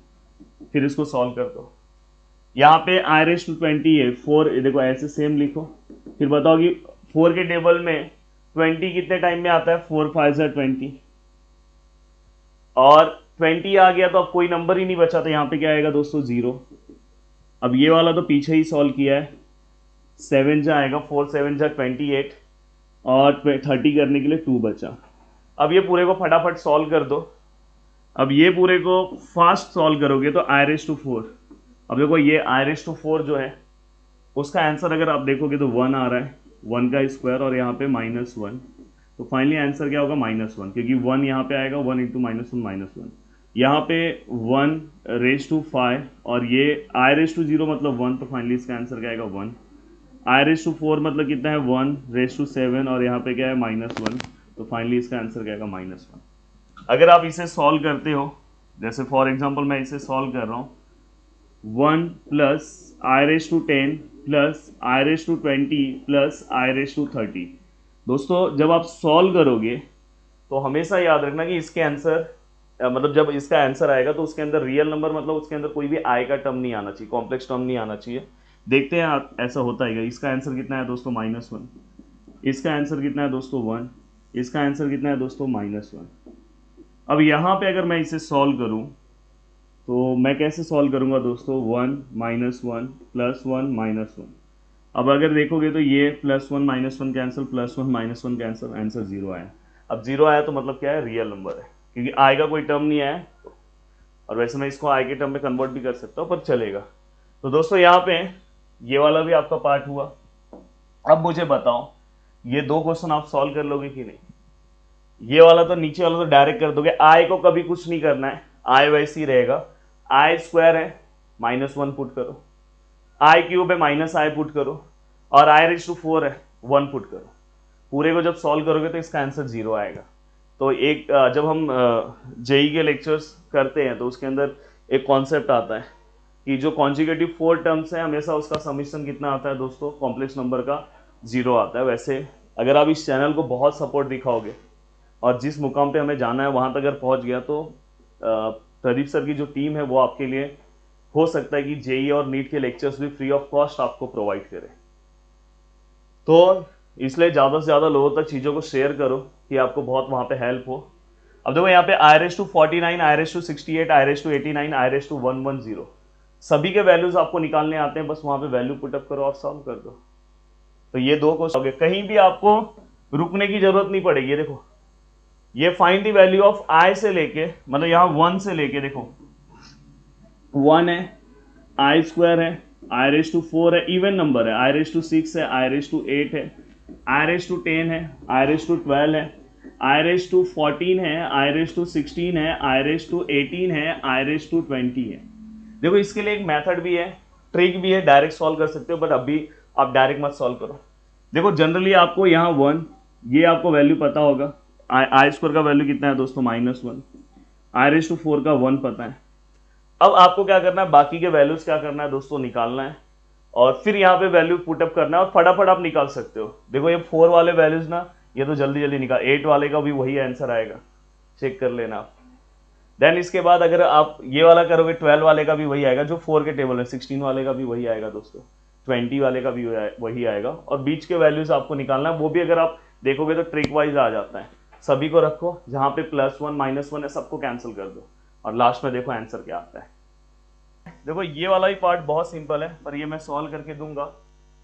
फिर इसको सॉल्व कर दो। यहाँ पे आई रेस टू 20 है, 4 देखो ऐसे सेम लिखो। फिर बताओ कि 4 के टेबल में 20 कितने टाइम में आता है, 4 5 जा 20 और 20 आ गया तो अब कोई नंबर ही नहीं बचा, तो यहाँ पे क्या आएगा दोस्तों 0। अब ये वाला तो पीछे ही सॉल्व किया है, 7 जा आएगा, 4 7 जा 28 और 30 करने के लिए 2 बचा। अब ये पूरे को फटाफट सॉल्व कर दो। अब ये पूरे को फास्ट सॉल्व करोगे तो आई रेस टू 4। अब देखो ये आई रेस टू 4 जो है उसका आंसर अगर आप देखोगे तो 1 आ रहा है, 1 का स्क्वायर और यहाँ पे -1। तो फाइनली आंसर क्या होगा -1, क्योंकि 1 यहाँ पे आएगा, 1 इंटू -1 -1। यहाँ पे 1 रेस टू 5 और ये आई रेस टू 0 मतलब 1, तो फाइनली इसका आंसर क्या आएगा 1। आई रेस टू 4 मतलब कितना है 1 रेस टू 7 और यहाँ पे क्या है -1, तो फाइनली इसका आंसर क्या आएगा -1। अगर आप इसे सॉल्व करते हो, जैसे फॉर एग्जांपल मैं इसे सॉल्व कर रहा हूँ, 1 plus i raise to 10 plus i raise to 20 plus i raise to 30। दोस्तों जब आप सॉल्व करोगे तो हमेशा याद रखना कि इसके आंसर मतलब जब इसका आंसर आएगा तो उसके अंदर रियल नंबर मतलब उसके अंदर कोई भी आई का टर्म नहीं आना चाहिए, कॉम्प्लेक्स टर्म नहीं आना चाहिए। देखते हैं आप ऐसा होता है। इसका आंसर कितना है दोस्तों -1, इसका आंसर कितना है दोस्तों 1, इसका आंसर कितना है दोस्तों -1। अब यहाँ पे अगर मैं इसे सॉल्व करूँ तो मैं कैसे सॉल्व करूँगा दोस्तों, 1 -1 +1 -1। अब अगर देखोगे तो ये +1 -1 कैंसिल, +1 -1 कैंसिल, आंसर 0 आया। अब 0 आया तो मतलब क्या है, रियल नंबर है, क्योंकि आई का कोई टर्म नहीं आया। और वैसे मैं इसको आई के टर्म में कन्वर्ट भी कर सकता हूँ, पर चलेगा। तो दोस्तों यहाँ पे ये वाला भी आपका पार्ट हुआ। अब मुझे बताओ ये दो क्वेश्चन आप सॉल्व कर लोगे कि नहीं? ये वाला तो नीचे वाला तो डायरेक्ट कर दोगे, आई को कभी कुछ नहीं करना है, आई वैसे ही रहेगा। आई स्क्वायर है -1 पुट करो, आई क्यूब है -i पुट करो, और i⁴ है 1 पुट करो। पूरे को जब सॉल्व करोगे तो इसका आंसर 0 आएगा। तो एक जब हम जेई के लेक्चर्स करते हैं तो उसके अंदर एक कॉन्सेप्ट आता है कि जो कॉन्जुगेटिव 4 टर्म्स है हमेशा उसका समीशन कितना आता है दोस्तों, कॉम्प्लेक्स नंबर का 0 आता है। वैसे अगर आप इस चैनल को बहुत सपोर्ट दिखाओगे और जिस मुकाम पे हमें जाना है वहां तक अगर पहुंच गया तो प्रदीप सर की जो टीम है वो आपके लिए हो सकता है कि जेई और नीट के लेक्चर्स भी फ्री ऑफ कॉस्ट आपको प्रोवाइड करे। तो इसलिए ज़्यादा से ज़्यादा लोगों तक चीज़ों को शेयर करो कि आपको बहुत वहाँ पे हेल्प हो। अब देखो यहाँ पे i⁴ i�68, i�89, i⁴110 सभी के वैल्यूज आपको निकालने आते हैं, बस वहाँ पे वैल्यू पुटअप करो और सॉल्व कर दो। तो ये दो क्वेश्चन, कहीं भी आपको रुकने की जरूरत नहीं पड़ेगी। देखो ये find the value of i से लेके, मतलब यहाँ 1 से लेके, देखो 1 है, i² है, i⁴ है, इवन नंबर है, i�6 है, i�8 है, i⁻10 है, i⁻12 है, i⁻14 है, i⁻16 है, i⁻18 है, i⁻20 है। देखो इसके लिए एक मेथड भी है, ट्रिक भी है, डायरेक्ट सॉल्व कर सकते हो, बट अभी आप डायरेक्ट मत सॉल्व करो। देखो जनरली आपको यहाँ 1, ये आपको वैल्यू पता होगा, i² का वैल्यू कितना है दोस्तों -1, i⁴ का 1 पता है। अब आपको क्या करना है, बाकी के वैल्यूज क्या करना है दोस्तों, निकालना है और फिर यहाँ पे वैल्यू पुटअप करना है और फटाफट आप निकाल सकते हो। देखो ये 4 वाले वैल्यूज ना, ये तो जल्दी जल्दी निकाल, 8 वाले का भी वही आंसर आएगा, चेक कर लेना आप। देन इसके बाद अगर आप ये वाला करोगे 12 वाले का भी वही आएगा जो 4 के टेबल है, 16 वाले का भी वही आएगा दोस्तों, 20 वाले का भी वही आएगा, और बीच के वैल्यूज आपको निकालना है। वो भी अगर आप देखोगे तो ट्रिक वाइज आ जाता है। सभी को रखो, जहाँ पे +1 -1 है सबको कैंसिल कर दो और लास्ट में देखो आंसर क्या आता है। देखो ये वाला भी पार्ट बहुत सिंपल है, पर ये मैं सॉल्व करके दूंगा।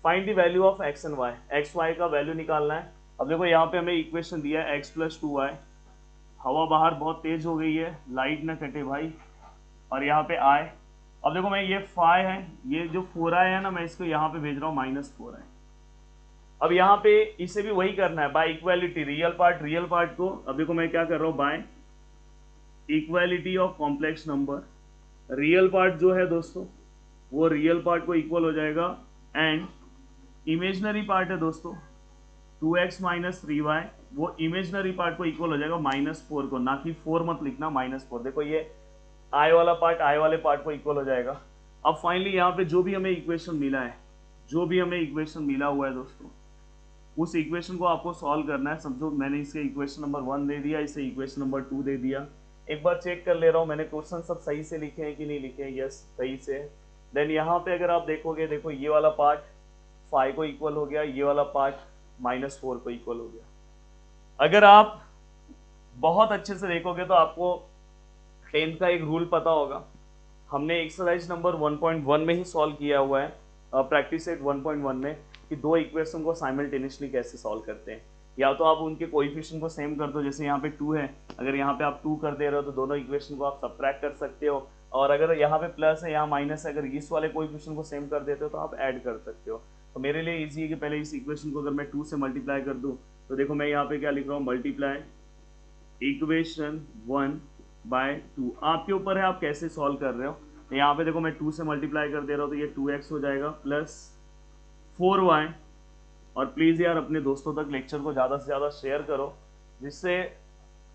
Find the value of x and y, x y का वैल्यू निकालना है। अब देखो यहाँ पे हमें इक्वेशन दिया है x + 2y, हवा बाहर बहुत तेज हो गई है, लाइट ना कटे भाई, और यहाँ पे i। अब देखो मैं ये 5 है, ये जो 4i है ना, मैं इसको यहाँ पे भेज रहा हूँ -4i। अब यहाँ पे इसे भी वही करना है, बाय इक्वालिटी, रियल पार्ट को, अब देखो मैं क्या कर रहा हूँ, by equality of complex number, real part जो है दोस्तों वो रियल पार्ट को इक्वल हो जाएगा, एंड इमेजनरी पार्ट है दोस्तों 2x - 3y, वो इमेजनरी पार्ट को इक्वल हो जाएगा -4 को, ना कि 4 मत लिखना, -4। देखो ये i वाला पार्ट i वाले पार्ट को इक्वल हो जाएगा। अब फाइनली यहाँ पे जो भी हमें इक्वेशन मिला है, जो भी हमें इक्वेशन मिला हुआ है दोस्तों, उस इक्वेशन को आपको सॉल्व करना है। समझो मैंने इसे इक्वेशन नंबर 1 दे दिया, इसे इक्वेशन नंबर 2 दे दिया। एक बार चेक कर ले रहा हूँ मैंने क्वेश्चन सब सही से लिखे हैं कि नहीं लिखे हैं, यस सही से। देन यहाँ पे अगर आप देखोगे, देखो ये वाला पार्ट 5 को इक्वल हो गया, ये वाला पार्ट -4 को इक्वल हो गया। अगर आप बहुत अच्छे से देखोगे तो आपको 10th का एक रूल पता होगा, हमने एक्सरसाइज नंबर 1.1 में ही सॉल्व किया हुआ है, प्रैक्टिस सेट 1.1 में, कि दो इक्वेशन को साइमल्टेनियसली कैसे सॉल्व करते हैं। या तो आप उनके कोएफिशिएंट को सेम कर दो, जैसे यहाँ पे 2 है, अगर यहाँ पे आप 2 कर दे रहे हो तो दोनों इक्वेशन को आप सब्ट्रैक्ट कर सकते हो, और अगर यहाँ पे प्लस है यहाँ माइनस है, अगर इस वाले कोएफिशिएंट को सेम कर देते हो तो आप ऐड कर सकते हो। तो मेरे लिए इजी है कि पहले इस इक्वेशन को अगर मैं 2 से मल्टीप्लाई कर दूँ, तो देखो मैं यहाँ पे क्या लिख रहा हूँ, मल्टीप्लाई इक्वेशन 1/2। आपके ऊपर है आप कैसे सॉल्व कर रहे हो। तो यहाँ पे देखो मैं 2 से मल्टीप्लाई कर दे रहा हूँ, तो ये 2x हो जाएगा प्लस 4y। और प्लीज़ यार अपने दोस्तों तक लेक्चर को ज़्यादा से ज़्यादा शेयर करो, जिससे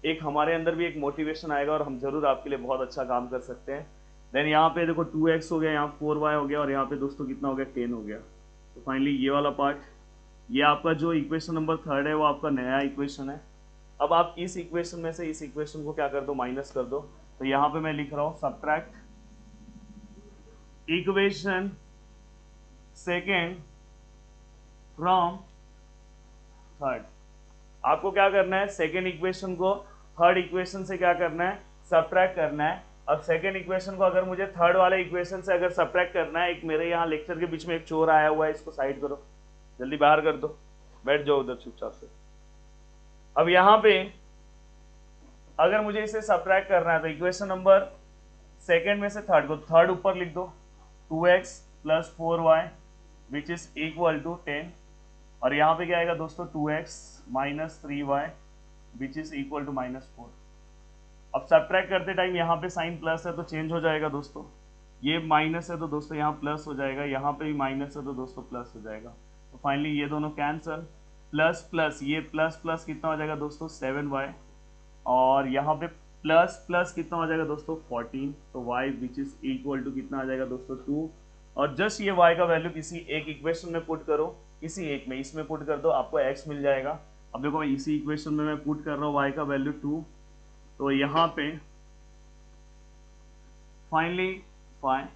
एक हमारे अंदर भी एक मोटिवेशन आएगा और हम जरूर आपके लिए बहुत अच्छा काम कर सकते हैं। देन यहाँ पे देखो 2x हो गया, यहाँ 4y हो गया, और यहाँ पे दोस्तों कितना हो गया, 10 हो गया। तो फाइनली ये वाला पार्ट, ये आपका जो इक्वेशन नंबर 3 है वो आपका नया इक्वेशन है। अब आप इस इक्वेशन में से इस इक्वेशन को क्या कर दो, माइनस कर दो। तो यहाँ पे मैं लिख रहा हूँ subtract equation second from third. आपको क्या करना है, सेकेंड इक्वेशन को थर्ड इक्वेशन से क्या करना है, सब्ट्रैक्ट करना है। अब सेकेंड इक्वेशन को अगर मुझे थर्ड वाले इक्वेशन से अगर सब्ट्रैक्ट करना है, एक मेरे यहाँ लेक्चर के बीच में एक चोर आया हुआ है, इसको साइड करो, जल्दी बाहर कर दो, बैठ जाओ उधर चुपचाप से। अब यहाँ पे अगर मुझे इसे सब्ट्रैक्ट करना है तो इक्वेशन नंबर सेकेंड में से थर्ड को, थर्ड ऊपर लिख दो, 2x plus 4y which is equal to 10, और यहाँ पे क्या आएगा दोस्तों 2x minus 3y which is equal to -4। अब सब्ट्रैक्ट करते टाइम यहाँ पे साइन प्लस है तो चेंज हो जाएगा दोस्तों, ये माइनस है तो दोस्तों यहाँ प्लस हो जाएगा, यहाँ पे भी माइनस है तो दोस्तों प्लस हो जाएगा। तो फाइनली ये दोनों कैंसल, प्लस प्लस ये प्लस प्लस कितना हो जाएगा दोस्तों 7y, और यहाँ पे प्लस प्लस कितना हो जाएगा दोस्तों 14, तो y which is equal to कितना आ जाएगा दोस्तों 2, और जस्ट ये y का वैल्यू किसी एक इक्वेशन में पुट करो, किसी एक में इसमें पुट कर दो, आपको x मिल जाएगा। अब देखो इसी इक्वेशन में मैं पुट कर रहा हूँ y का वैल्यू 2, तो यहाँ पे फाइनली 5,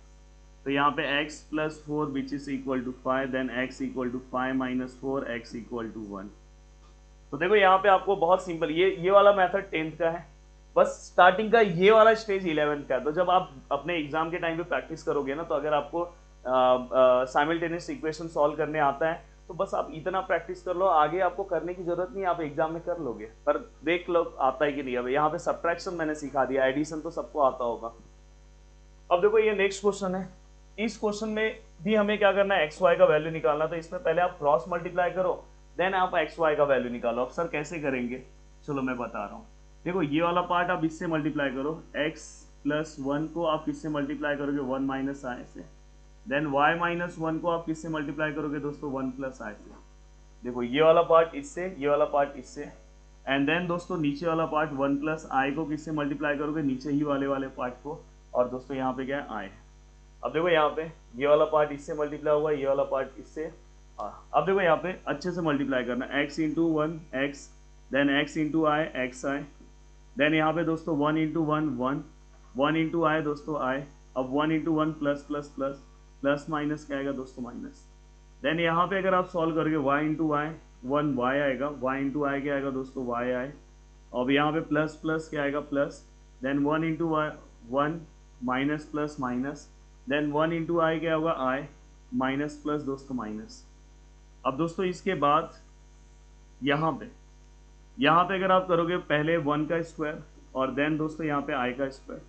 तो यहाँ पे x plus 4 which is equal to 5, then x equal to 5 minus 4, x equal to 1। तो देखो यहाँ पे आपको बहुत सिंपल, ये वाला मेथड 10th का है, बस स्टार्टिंग का ये वाला स्टेज 11th का है। तो जब आप अपने एग्जाम के टाइम पे प्रैक्टिस करोगे ना, तो अगर आपको साइमल्टेनियस इक्वेशन सॉल्व करने आता है तो बस आप इतना प्रैक्टिस कर लो, आगे आपको करने की जरूरत नहीं, आप एग्जाम में कर लोगे। पर देख लो आता है कि नहीं। अब यहाँ पे सब्ट्रैक्शन मैंने सिखा दिया, एडिशन तो सबको आता होगा। अब देखो ये नेक्स्ट क्वेश्चन है, इस क्वेश्चन में भी हमें क्या करना है, एक्स वाई का वैल्यू निकालना। तो इसमें पहले आप क्रॉस मल्टीप्लाई करो, देन आप एक्स वाई का वैल्यू निकालो। अब सर कैसे करेंगे, चलो मैं बता रहा हूँ। देखो ये वाला पार्ट आप इससे मल्टीप्लाई करो, x प्लस 1 को आप किससे मल्टीप्लाई करोगे 1 माइनस आई से, देन y माइनस 1 को आप किससे मल्टीप्लाई करोगे दोस्तों 1 प्लस आई से। देखो ये वाला पार्ट इससे, ये वाला पार्ट इससे, एंड देन दोस्तों नीचे वाला पार्ट 1 प्लस आई को किससे मल्टीप्लाई करोगे, नीचे ही वाले पार्ट को, और दोस्तों यहाँ पे क्या है आई। अब देखो यहाँ पे ये वाला पार्ट इससे मल्टीप्लाई हुआ, ये वाला पार्ट इससे। अब देखो यहाँ पे अच्छे से मल्टीप्लाई करना, x into 1 x, then x into i x i, then यहाँ पे दोस्तों 1 इंटू 1 1, 1 इंटू आई दोस्तों आई। अब 1 into 1 plus plus plus plus minus क्या आएगा दोस्तों माइनस। देन यहाँ पे अगर आप सॉल्व करोगे y इंटू वाई 1 y आएगा, y इंटू आई क्या आएगा दोस्तों y आई। अब यहाँ पे प्लस प्लस क्या आएगा plus, then 1 into y 1 minus plus minus, then 1 into i क्या होगा आई, माइनस प्लस दोस्तों माइनस। अब दोस्तों इसके बाद यहाँ पे अगर आप करोगे पहले 1 का स्क्वायर और देन दोस्तों यहाँ पे आई का स्क्वायर,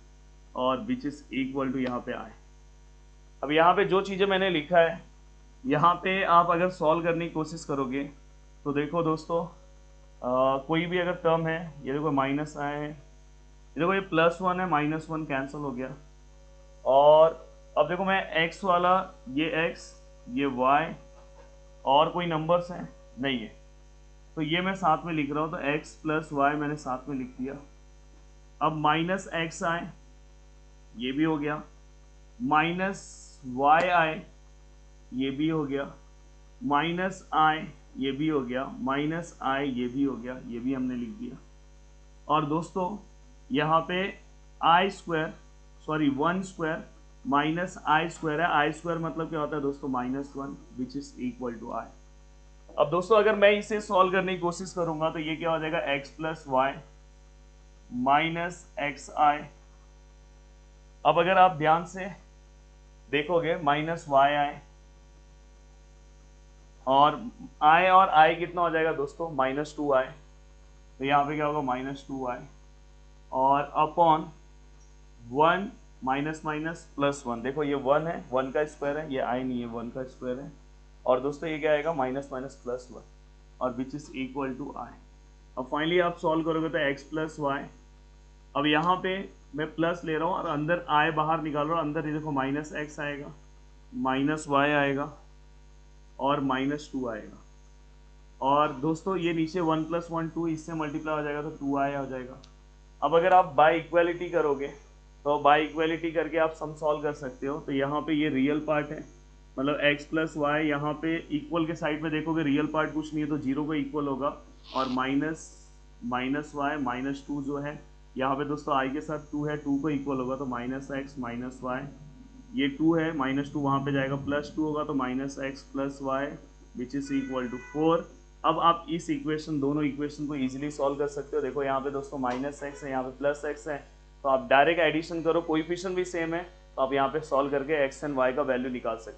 और विच इज इक्वल टू यहाँ पे आई। अब यहाँ पे जो चीज़ें मैंने लिखा है, यहाँ पे आप अगर सॉल्व करने की कोशिश करोगे तो देखो दोस्तों कोई भी अगर टर्म है, ये देखो माइनस आए हैं, ये देखो ये प्लस 1 है, माइनस 1 कैंसिल हो गया। और अब देखो मैं x वाला, ये x ये y और कोई नंबर्स हैं नहीं है, तो ये मैं साथ में लिख रहा हूँ, तो x प्लस वाई मैंने साथ में लिख दिया। अब माइनस एक्स आए, ये भी हो गया, माइनस वाई आए, ये भी हो गया, माइनस आई ये भी हो गया, माइनस आई ये भी हो गया, ये भी हमने लिख दिया। और दोस्तों यहाँ पे आई स्क्वायर, सॉरी 1 स्क्वायर माइनस आई स्क्वायर है, आई स्क्वायर मतलब क्या होता है दोस्तों -1 विच इज इक्वल टू आई। अब दोस्तों अगर मैं इसे सॉल्व करने की कोशिश करूंगा तो ये क्या हो जाएगा, x plus y minus x i. अब अगर आप ध्यान से देखोगे माइनस वाई आई, और आई कितना हो जाएगा दोस्तों -2 आई, तो यहाँ पे क्या होगा -2 आई, और अपॉन 1 माइनस माइनस प्लस 1। देखो ये 1 है, 1 का स्क्वायर है, ये आई नहीं है, 1 का स्क्वायर है, और दोस्तों ये क्या आएगा माइनस माइनस प्लस 1, और विच इज इक्वल टू आई। अब फाइनली आप सॉल्व करोगे तो x प्लस वाई, अब यहाँ पे मैं प्लस ले रहा हूँ और अंदर आई बाहर निकाल रहा हूँ, अंदर ये देखो माइनस एक्स आएगा, माइनस वाई आएगा, और -2 आएगा। और दोस्तों ये नीचे 1 प्लस 1 2 इससे मल्टीप्लाई हो जाएगा तो 2i हो जाएगा। अब अगर आप बाय इक्वालिटी करोगे तो बाय इक्वालिटी करके आप सम सॉल्व कर सकते हो। तो यहाँ पे ये रियल पार्ट है, मतलब x प्लस वाई, यहाँ पे इक्वल के साइड में देखोगे रियल पार्ट कुछ नहीं है तो 0 को इक्वल होगा, और माइनस वाई -2 जो है यहाँ पे दोस्तों i के साथ 2 है, 2 को इक्वल होगा तो -x माइनस वाई, ये 2 है, -2 वहाँ पे जाएगा, +2 होगा तो -x plus y which is equal to 4। अब आप इस इक्वेशन, दोनों इक्वेशन को इजीली सॉल्व कर सकते हो। देखो यहाँ पे दोस्तों -x है, यहाँ पे +x है, तो आप डायरेक्ट एडिशन करो, कोएफिशिएंट भी सेम है, तो आप यहाँ पे सॉल्व करके x एंड y का वैल्यू निकाल सकते हो।